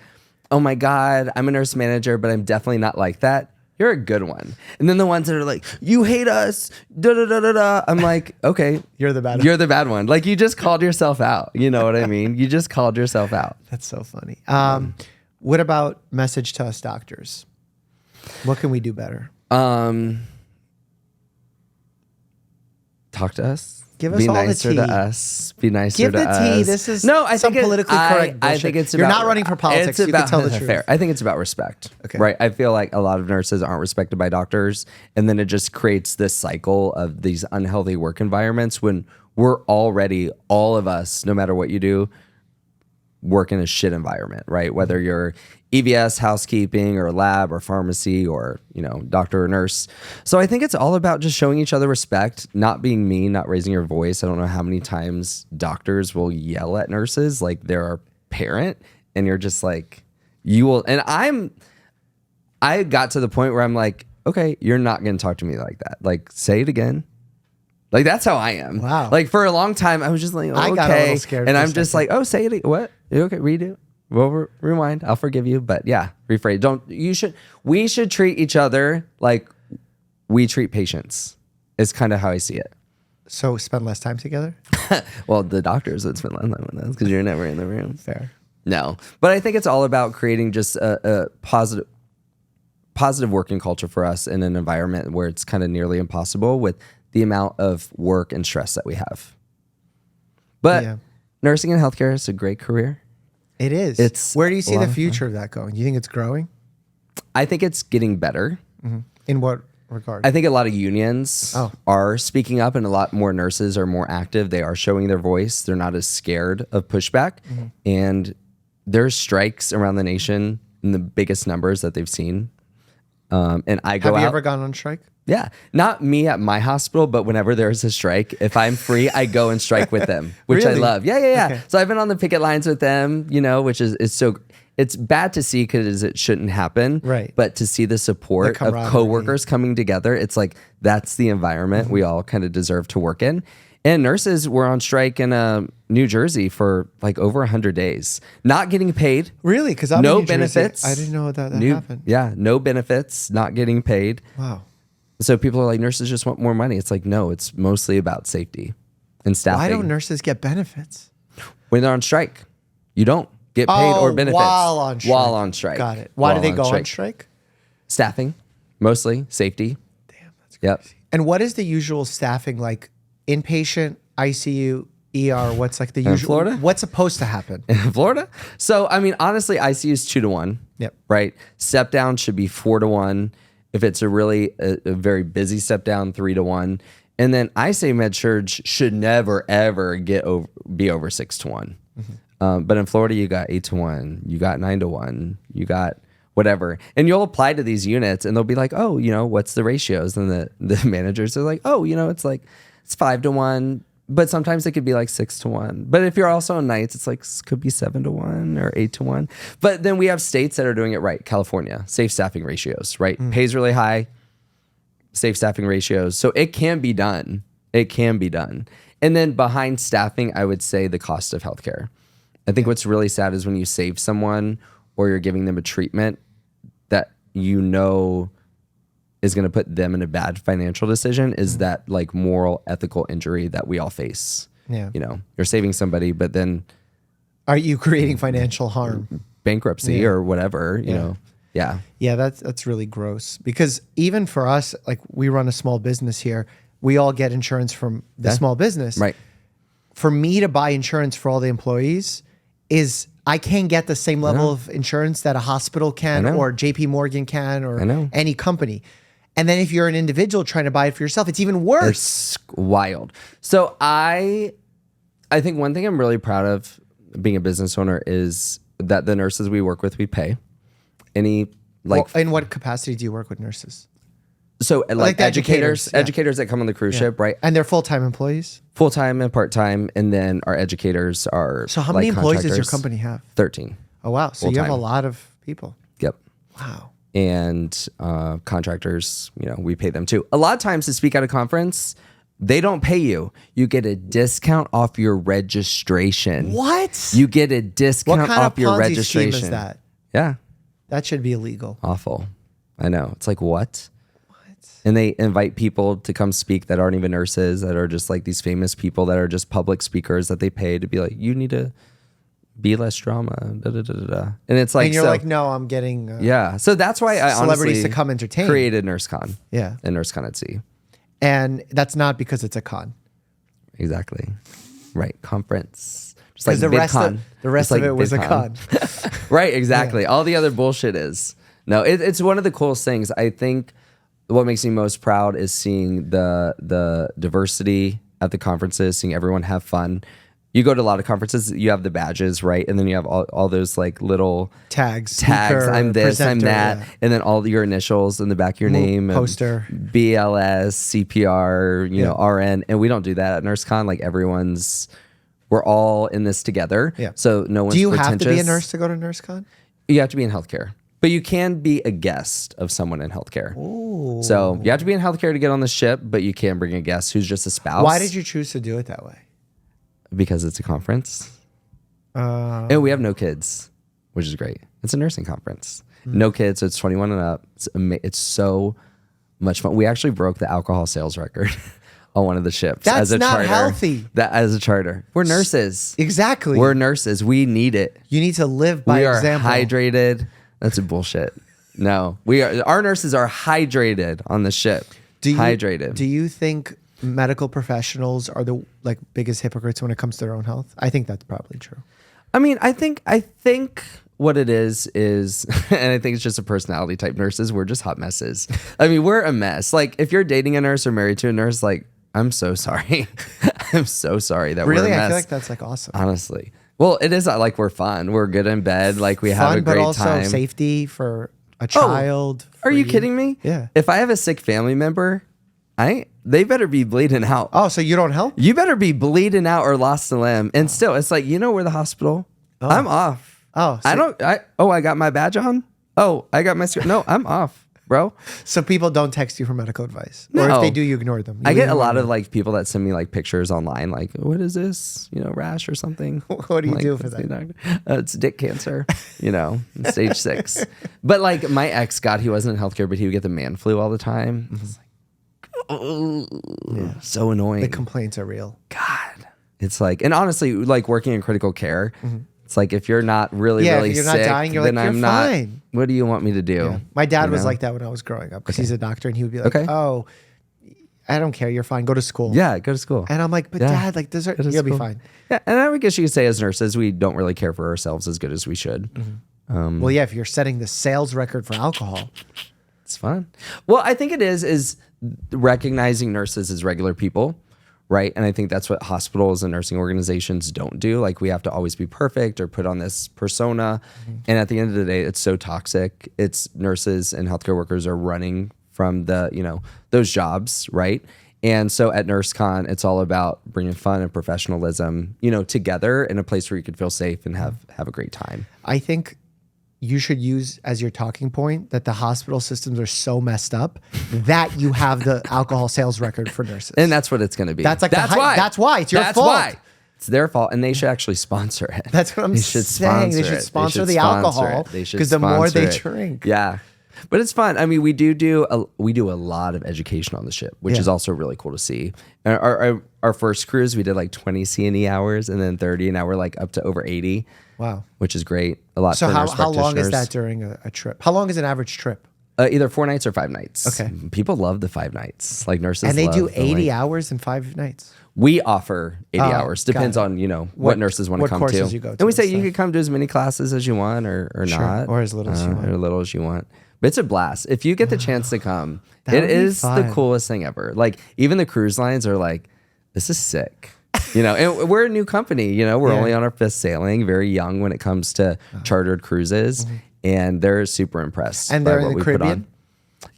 oh my God, I'm a nurse manager, but I'm definitely not like that. You're a good one. And then the ones that are like, you hate us, da da da da da. I'm like, okay, You're the bad one. You're the bad one. Like, you just called yourself out. You know what I mean? You just called yourself out. That's so funny. What about message to us doctors? What can we do better? Talk to us. Give us Be all the nicer tea. to us. Be nicer Give to the us. tea. This is I some think politically correct I bullshit. think it's You're about, not running for politics. It's You can about, tell the truth. Fair. I think it's about respect. Okay. Right. I feel like a lot of nurses aren't respected by doctors, and then it just creates this cycle of these unhealthy work environments when we're already, all of us, no matter what you do, work in a shit environment, right? Whether you're EVS, housekeeping, or lab, or pharmacy, or doctor or nurse. So I think it's all about just showing each other respect, not being mean, not raising your voice. I don't know how many times doctors will yell at nurses like they're a parent, and you're just like, you will. And I got to the point where I'm like, okay, you're not going to talk to me like that. Like, say it again. Like, that's how I am. Wow. Like, for a long time, I was just like, okay. I got a little scared And for a I'm just second. like, oh, say it. What? Okay, redo. Well, rewind. I'll forgive you. But yeah, rephrase. We should treat each other like we treat patients, is kind of how I see it. So spend less time together? Well, the doctors would spend less time with us because you're never in the room. Fair. No. But I think it's all about creating just a positive working culture for us in an environment where it's kind of nearly impossible with the amount of work and stress that we have. But nursing and healthcare is a great career. It is. Where do you see the future of that going? Do you think it's growing? I think it's getting better. In what regard? I think a lot of unions are speaking up, and a lot more nurses are more active. They are showing their voice. They're not as scared of pushback. And there's strikes around the nation in the biggest numbers that they've seen. And I go out. Have you ever gone on strike? Yeah. Not me at my hospital, but whenever there's a strike, if I'm free, I go and strike with them, which I Really? love. Yeah. Okay. So I've been on the picket lines with them, which is so, it's bad to see because it shouldn't happen. Right. But to see the support The of camaraderie. coworkers coming together, it's like, that's the environment we all kind of deserve to work in. And nurses were on strike in New Jersey for like over 100 days, not getting paid. Really? Because I'm No in New Jersey. benefits. I didn't know that happened. Yeah. No benefits, not getting paid. Wow. So people are like, nurses just want more money. It's like, no, it's mostly about safety and staffing. Why don't nurses get benefits? When they're on strike, you don't get paid or benefits. While on strike. While on strike. Got it. Why do While they go on strike? Staffing, mostly safety. Damn, that's crazy. Yep. And what is the usual staffing like? Inpatient, ICU, ER? What's like the usual? Florida? What's supposed to happen? In Florida. So, I mean, honestly, ICU is 2-1. Yep. Right. Step down should be 4-1. If it's a really a very busy step down, 3-1. And then I say med-surg should never, ever be over 6-1. But in Florida, you got 8-1, you got 9-1, you got whatever. And you'll apply to these units and they'll be like, oh, what's the ratios? And the managers are like, oh, it's like, it's 5-1. But sometimes it could be like 6-1. But if you're also on nights, it's like could be 7-1 or 8-1. But then we have states that are doing it right. California, safe staffing ratios, right? Pays really high, safe staffing ratios. So it can be done. It can be done. And then behind staffing, I would say the cost of healthcare. I think what's really sad is when you save someone or you're giving them a treatment that is going to put them in a bad financial decision, is that like moral, ethical injury that we all face. Yeah. You're saving somebody, but then Are you creating financial harm? bankruptcy or whatever, Yeah. Yeah, that's really gross. Because even for us, like we run a small business here, we all get insurance from the small business. Right. For me to buy insurance for all the employees I can't get the same level of insurance that a hospital can or JP Morgan can or any company. And then if you're an individual trying to buy it for yourself, it's even worse. It's wild. So I think one thing I'm really proud of being a business owner is that the nurses we work with, we pay. In what capacity do you work with nurses? So like the educators educators, yeah. that come on the cruise ship, right? And they're full-time employees? Full-time and part-time. And then our educators are So how many employees does your contractors. company have? 13. Oh, wow. So you have a Full-time. lot of people. Yep. Wow. And contractors, we pay them too. A lot of times to speak at a conference, they don't pay you. You get a discount off your registration. What? You get a discount What kind off of your Ponzi registration. scheme is that? Yeah. That should be illegal. Awful. I know. It's like, what? And they invite people to come speak that aren't even nurses, that are just like these famous people that are just public speakers that they pay to be like, you need to be less drama. Da, da, da, da, da. And it's like, And you're like, no, I'm getting yeah. So that's why I celebrities honestly to come entertain. created NurseCon. Yeah. And NurseCon at Sea. And that's not because it's a con. Exactly. Right. Conference. Just like Because VidCon. the rest Just of it was a con. Right. Exactly. All the other bullshit is. No, it's one of the coolest things. I think what makes me most proud is seeing the diversity at the conferences, seeing everyone have fun. You go to a lot of conferences, you have the badges, right? And then you have all those like little Tags. tags. Speaker, I'm this, I'm presenter, that. yeah. And then all your initials in the back of your name. and poster. BLS, CPR, RN. And we don't do that at NurseCon. Like we're all in this together. Yeah. So no one's Do you pretentious. have to be a nurse to go to NurseCon? You have to be in healthcare. But you can be a guest of someone in healthcare. Ooh. So you have to be in healthcare to get on the ship, but you can bring a guest who's just a spouse. Why did you choose to do it that way? Because it's a conference. And we have no kids, which is great. It's a nursing conference. No kids, so it's 21 and up. It's so much fun. We actually broke the alcohol sales record on one of the ships. That's as a not charter. healthy. As a charter. We're nurses. Exactly. We're nurses. We need it. You need to live by We are example. hydrated. That's a bullshit. No, our nurses are hydrated on the ship. Hydrated. Do you think medical professionals are the biggest hypocrites when it comes to their own health? I think that's probably true. I mean, I think what it is, and I think it's just a personality type. Nurses, we're just hot messes. I mean, we're a mess. Like if you're dating a nurse or married to a nurse, like I'm so sorry. I'm so sorry that Really, we're a mess. I feel like that's awesome. Honestly. Well, it is like we're fun. We're good in bed. Like we have a great but also time. safety for a child. Are you kidding me? Yeah. If I have a sick family member, they better be bleeding out. Oh, so you don't help? You better be bleeding out or lost a limb. And still, it's like, we're the hospital. I'm off. Oh, I got my badge on. Oh, I got my, no, I'm off, bro. So people don't text you for medical advice? Or No. if they do, you ignore them? I get a lot of like people that send me like pictures online, like, what is this? Rash or something. What do you Like, do for "That's that?" the doctor." It's dick cancer, stage 6. But like my ex, God, he wasn't in healthcare, but he would get the man flu all the time. It's like, so annoying. The complaints are real. God. It's like, and honestly, like working in critical care, it's like if you're not really if you're sick, not dying, you're then like, I'm you're not. fine. What do you want me to do? Yeah. My dad was know? like that when I was growing up because he's a doctor, and he would be like, Okay. "Oh, I don't care. You're fine. Go to school." Yeah, go to school. And I'm like, "But Yeah. Dad, like, Go to you'll be school. fine." Yeah, and I would guess you could say as nurses, we don't really care for ourselves as good as we should. Well, yeah, if you're setting the sales record for alcohol, It's fun. Well, I think it is recognizing nurses as regular people, right? And I think that's what hospitals and nursing organizations don't do. Like we have to always be perfect or put on this persona. And at the end of the day, it's so toxic. It's nurses and healthcare workers are running from those jobs, right? And so at NurseCon, it's all about bringing fun and professionalism, together in a place where you can feel safe and have a great time. I think you should use as your talking point that the hospital systems are so messed up that you have the alcohol sales record for nurses. And that's what it's going to be. That's why. That's why. It's your That's fault. why. It's their fault, and they should actually sponsor it. That's what I'm saying. They should sponsor the alcohol because the more they drink. Yeah, but it's fun. I mean, we do a lot of education on the ship, which is also really cool to see. Our first cruise, we did like 20 C&E hours, and then 30, and now we're like up to over 80. Wow, which is great. A lot. So for nurse how long is practitioners. that during a trip? How long is an average trip? Either 4 nights or 5 nights. Okay. People love the 5 nights. Like nurses, And they do love the 80 length. hours in 5 nights. We offer 80 hours. got Depends it. on, what What- nurses want to what come courses to. you go to And we and say you stuff. could come to as many classes as you want or Sure, not. or as little as you want. Or little as you want. But it's a blast. If you get the chance to come, That it would be is the fun. coolest thing ever. Like even the cruise lines are like, this is sick. And we're a new company, we're Yeah. only on our 5th sailing, very young when it comes to chartered cruises. And they're super impressed And by they're what in the we put on. Caribbean?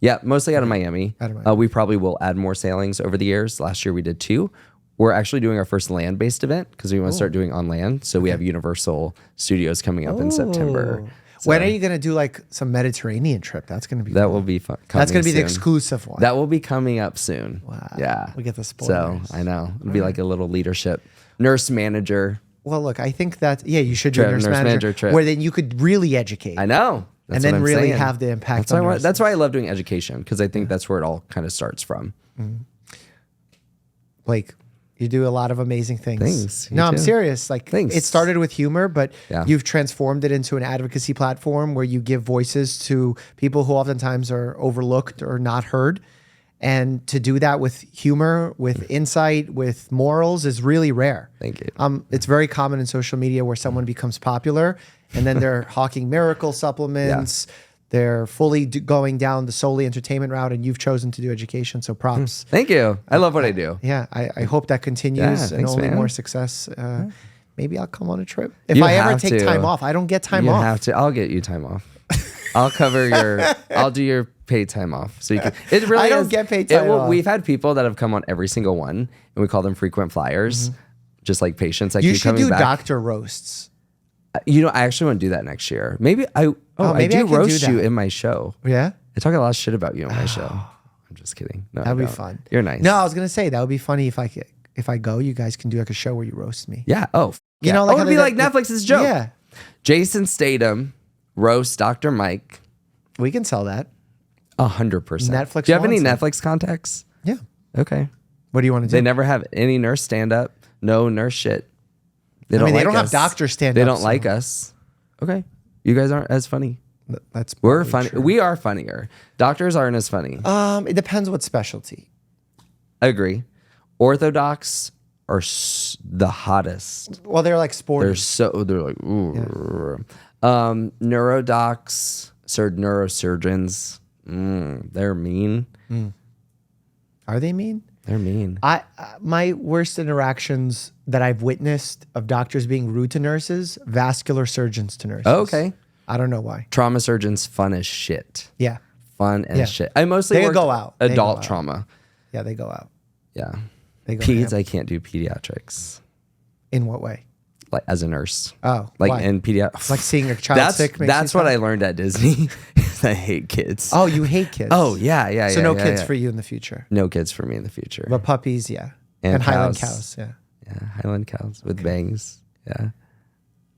Yeah, mostly out of Miami. Out of Miami. We probably will add more sailings over the years. Last year we did 2. We're actually doing our first land-based event because we want to start doing on land. So we have Universal Studios coming up in September. So When are you going to do like some Mediterranean trip? That's going to be that cool. will be fun. That's going to be the soon. exclusive one. That will be coming up soon. Wow. Yeah. We get the So spoilers. I know. It'll be like a little leadership. Nurse manager. Well, look, I think that, you should do a Trip, nurse nurse manager manager trip. where then you could really educate. I know. That's And then what I'm really saying. have the impact That's why, on nurses. that's why I love doing education because I think that's where it all kind of starts from. Blake, you do a lot of amazing things. Thanks. You No, I'm too. serious. Like Thanks. it started with humor, but Yeah. you've transformed it into an advocacy platform where you give voices to people who oftentimes are overlooked or not heard. And to do that with humor, with insight, with morals is really rare. Thank you. It's very common in social media where someone becomes popular and then they're hawking miracle supplements. They're fully going down the solely entertainment route, and you've chosen to do education. So props. Thank you. I love what I do. Yeah, I hope that continues Yeah, and thanks, only man. more success. Maybe I'll come on a trip. If You I ever have take to. time off, I don't get time You off. have to. I'll get you time off. I'll cover I'll do your paid time off. So you can. It really I don't is- get paid time off. We've had people that have come on every single one, and we call them frequent flyers, just like patients that You keep should coming do back. doctor roasts. I actually want to do that next year. Maybe I maybe I do can do roast you that. in my show. Yeah? I talk a lot of shit about you in my show. I'm just kidding. No, That'd I be don't. fun. You're nice. No, I was gonna say that would be funny if I go, you guys can do like a show where you roast me. Yeah. Oh. You yeah. know, like oh, how it'd be they- like Netflix's joke. Yeah. Jason Statham roast Dr. Mike. We can sell that. 100%. Netflix Do you have any wants it. Netflix contacts? Yeah. Okay. What do you want to do? They never have any nurse stand up. No nurse shit. They they like don't have us. doctor stand-up, They don't so- like us. Okay. You guys aren't as funny. That's We're probably funny. true. We are funnier. Doctors aren't as funny. It depends what specialty. I agree. Orthodox are the hottest. Well, they're like sporty. They're like, ooh. Neurodocs, neurosurgeons, they're mean. Are they mean? They're mean. My worst interactions that I've witnessed of doctors being rude to nurses, vascular surgeons to nurses. Oh, okay. I don't know why. Trauma surgeons, fun as shit. Yeah. Fun as Yeah. shit. I mostly They worked go out. They go adult out. trauma. Yeah, they go out. Yeah. They go Peds, ham. I can't do pediatrics. In what way? Like as a nurse. Oh, Like why? in pediatrics. Like seeing your child sick makes That's you what sad? I learned at Disney. I hate kids. Oh, you hate kids. Oh, yeah. So no yeah, kids yeah. for you in the future. No kids for me in the future. But puppies, yeah. And Highland cows. cows, yeah. Yeah, Highland cows with bangs. Yeah.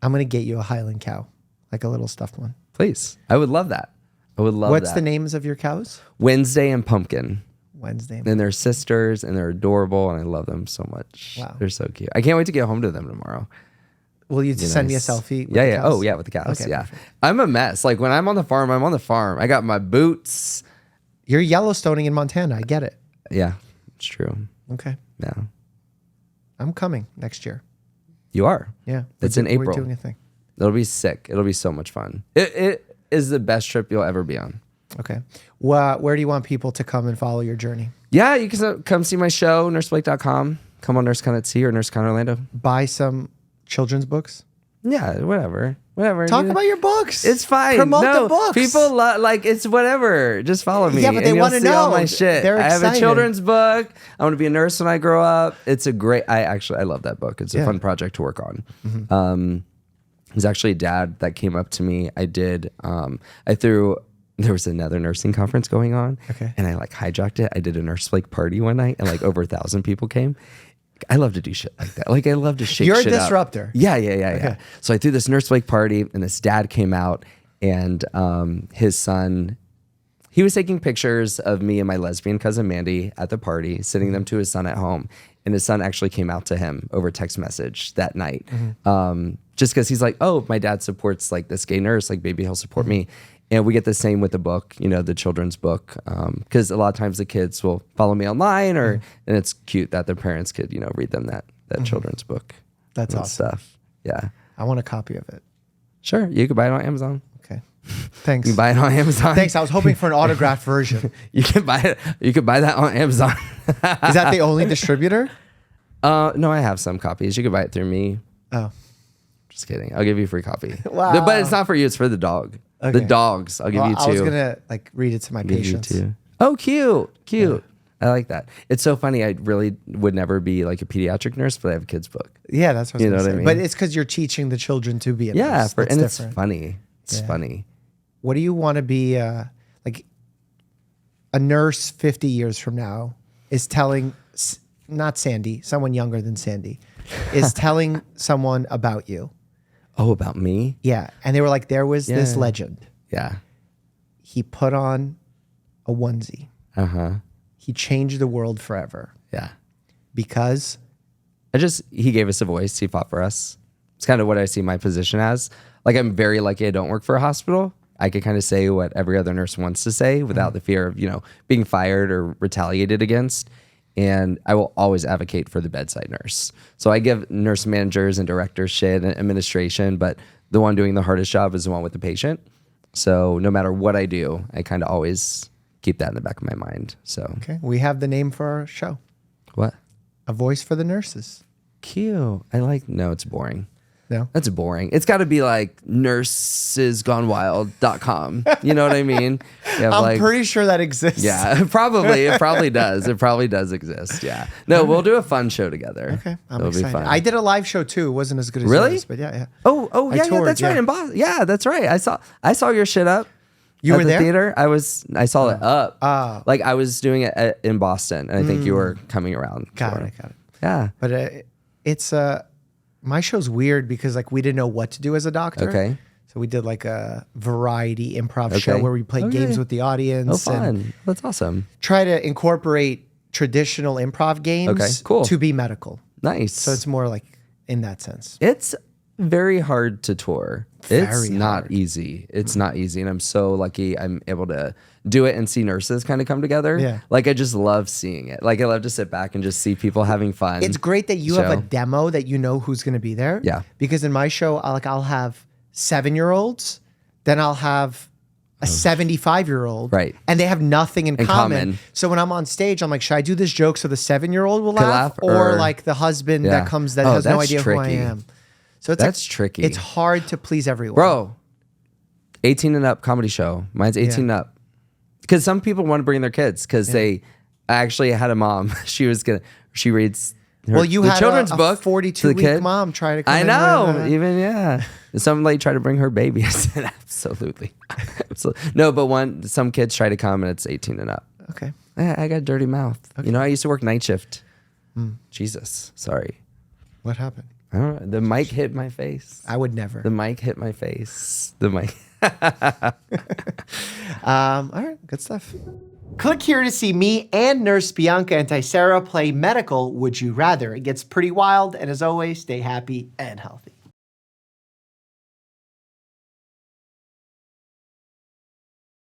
I'm going to get you a Highland cow, like a little stuffed one. Please. I would love that. I would love What's that. the names of your cows? Wednesday and Pumpkin. Wednesday. And they're sisters and they're adorable and I love them so much. Wow. They're so cute. I can't wait to get home to them tomorrow. Will you Be send me a nice. selfie? With Yeah, the yeah. cows? Oh, yeah, with the cows. Okay, yeah. perfect. I'm a mess. Like when I'm on the farm, I'm on the farm. I got my boots. You're Yellowstoning in Montana. I get it. Yeah, it's true. Okay. Yeah. I'm coming next year. You are. Yeah. It's in April. We're doing a thing. It'll be sick. It'll be so much fun. It is the best trip you'll ever be on. Okay. Where do you want people to come and follow your journey? Yeah, you can come see my show, nurseblake.com. Come on NurseCon at Sea or NurseCon Orlando. Buy some children's books. Yeah, whatever. Talk about your books. It's fine. Promote no, the books. People like it's whatever. Just follow me. Yeah, but they and you'll wanna see all know. my shit. They're I have a excited. children's book. I want to be a nurse when I grow up. It's a great. I love that book. It's a Yeah. fun project to work on. There's actually a dad that came up to me. There was another nursing conference going on, Okay. and I like hijacked it. I did a Nurse Blake party one night, and like over 1,000 people came. I love to do shit like that. Like I love to shake You're a shit up. disruptor. Yeah. So I threw this Nurse Blake party, and this dad came out, and his son, he was taking pictures of me and my lesbian cousin Mandy at the party, sending them to his son at home. And his son actually came out to him over text message that night. Just because he's like, oh, my dad supports like this gay nurse, like maybe he'll support me. And we get the same with the book, the children's book. Because a lot of times the kids will follow me online and it's cute that their parents could, read them that children's book. That's and awesome. stuff. Yeah. I want a copy of it. Sure. You could buy it on Amazon. Okay. Thanks. You can buy it on Amazon. Thanks. I was hoping for an autographed version. You can buy it. You could buy that on Amazon. Is that the only distributor? No, I have some copies. You could buy it through me. Oh. Just kidding. I'll give you free coffee. Wow. But it's not for you. It's for the dog. Okay. The dogs. I'll give you two. I was gonna like read it to my Give you patients. two. Oh, cute. Cute. I like that. It's so funny. I really would never be like a pediatric nurse, but I have a kid's book. Yeah, that's what I was You know gonna what I say. mean? But it's because you're teaching the children to be a Yeah. nurse. That's And different. it's funny. It's funny. What do you want to be like a nurse 50 years from now is telling, not Sandy, someone younger than Sandy, is telling someone about you. Oh, about me? Yeah. And they were like, there was this legend. Yeah. He put on a onesie. Uh-huh. He changed the world forever Yeah. because He gave us a voice. He fought for us. It's kind of what I see my position as. Like, I'm very lucky I don't work for a hospital. I could kind of say what every other nurse wants to say without the fear of, being fired or retaliated against. And I will always advocate for the bedside nurse. So I give nurse managers and directors shit and administration, but the one doing the hardest job is the one with the patient. So no matter what I do, I kind of always keep that in the back of my mind. So okay, we have the name for our show. What? A voice for the nurses. Cute. No, it's boring. No? That's boring. It's got to be like nursesgonewild.com. You know what I mean? You have I'm pretty sure that exists. Yeah, probably. It probably does. It probably does exist. Yeah. No, we'll do a fun show together. Okay, I'm It'll be excited. fun. I did a live show too. It wasn't as good as Really? yours, but yeah. Oh, I yeah, toured, that's right. yeah. In Boston. Yeah, that's right. I saw your shit up. You at were the there? theater. I saw it up. Oh. Like I was doing it in Boston, and I think you were coming around. Got it. Yeah. But it's my show's weird because like we didn't know what to do as a doctor. Okay. So we did like a variety improv show Okay. where we played games with the audience. Oh, And fun. That's awesome. try to incorporate traditional improv games Okay, cool. to be medical. Nice. So it's more like in that sense. It's very hard to tour. It's Very not hard. easy. It's not easy. And I'm so lucky I'm able to do it and see nurses kind of come together. Yeah. Like I just love seeing it. Like I love to sit back and just see people having fun. It's great that you have a show. demo that you know who's going to be there. Yeah. Because in my show, I'll have 7-year-olds, then I'll have a 75-year-old. Right. And they have nothing in common. common. So when I'm on stage, I'm like, should I do this joke so the 7-year-old will laugh? laugh, Or or- like the husband Yeah. that comes that Oh, has no that's idea who I tricky. am. So it's That's tricky. It's hard to please everyone. Bro, 18 and up comedy show. Mine's 18 and up. Because some people want to bring their kids because I actually had a mom. She reads Well, you the had children's a book to the 42-week kid. mom try to come I in know. with, Even some lady tried to bring her baby. I said absolutely. Absolutely. No, but some kids try to come and it's 18 and up. Okay. I got a dirty mouth. Okay. I used to work night shift. Jesus, sorry. What happened? I don't know. The mic hit my face. I would never. The mic hit my face. The mic. All right. Good stuff. Click here to see me and Nurse Bianca and Ticera play medical Would You Rather. It gets pretty wild, and as always, stay happy and healthy.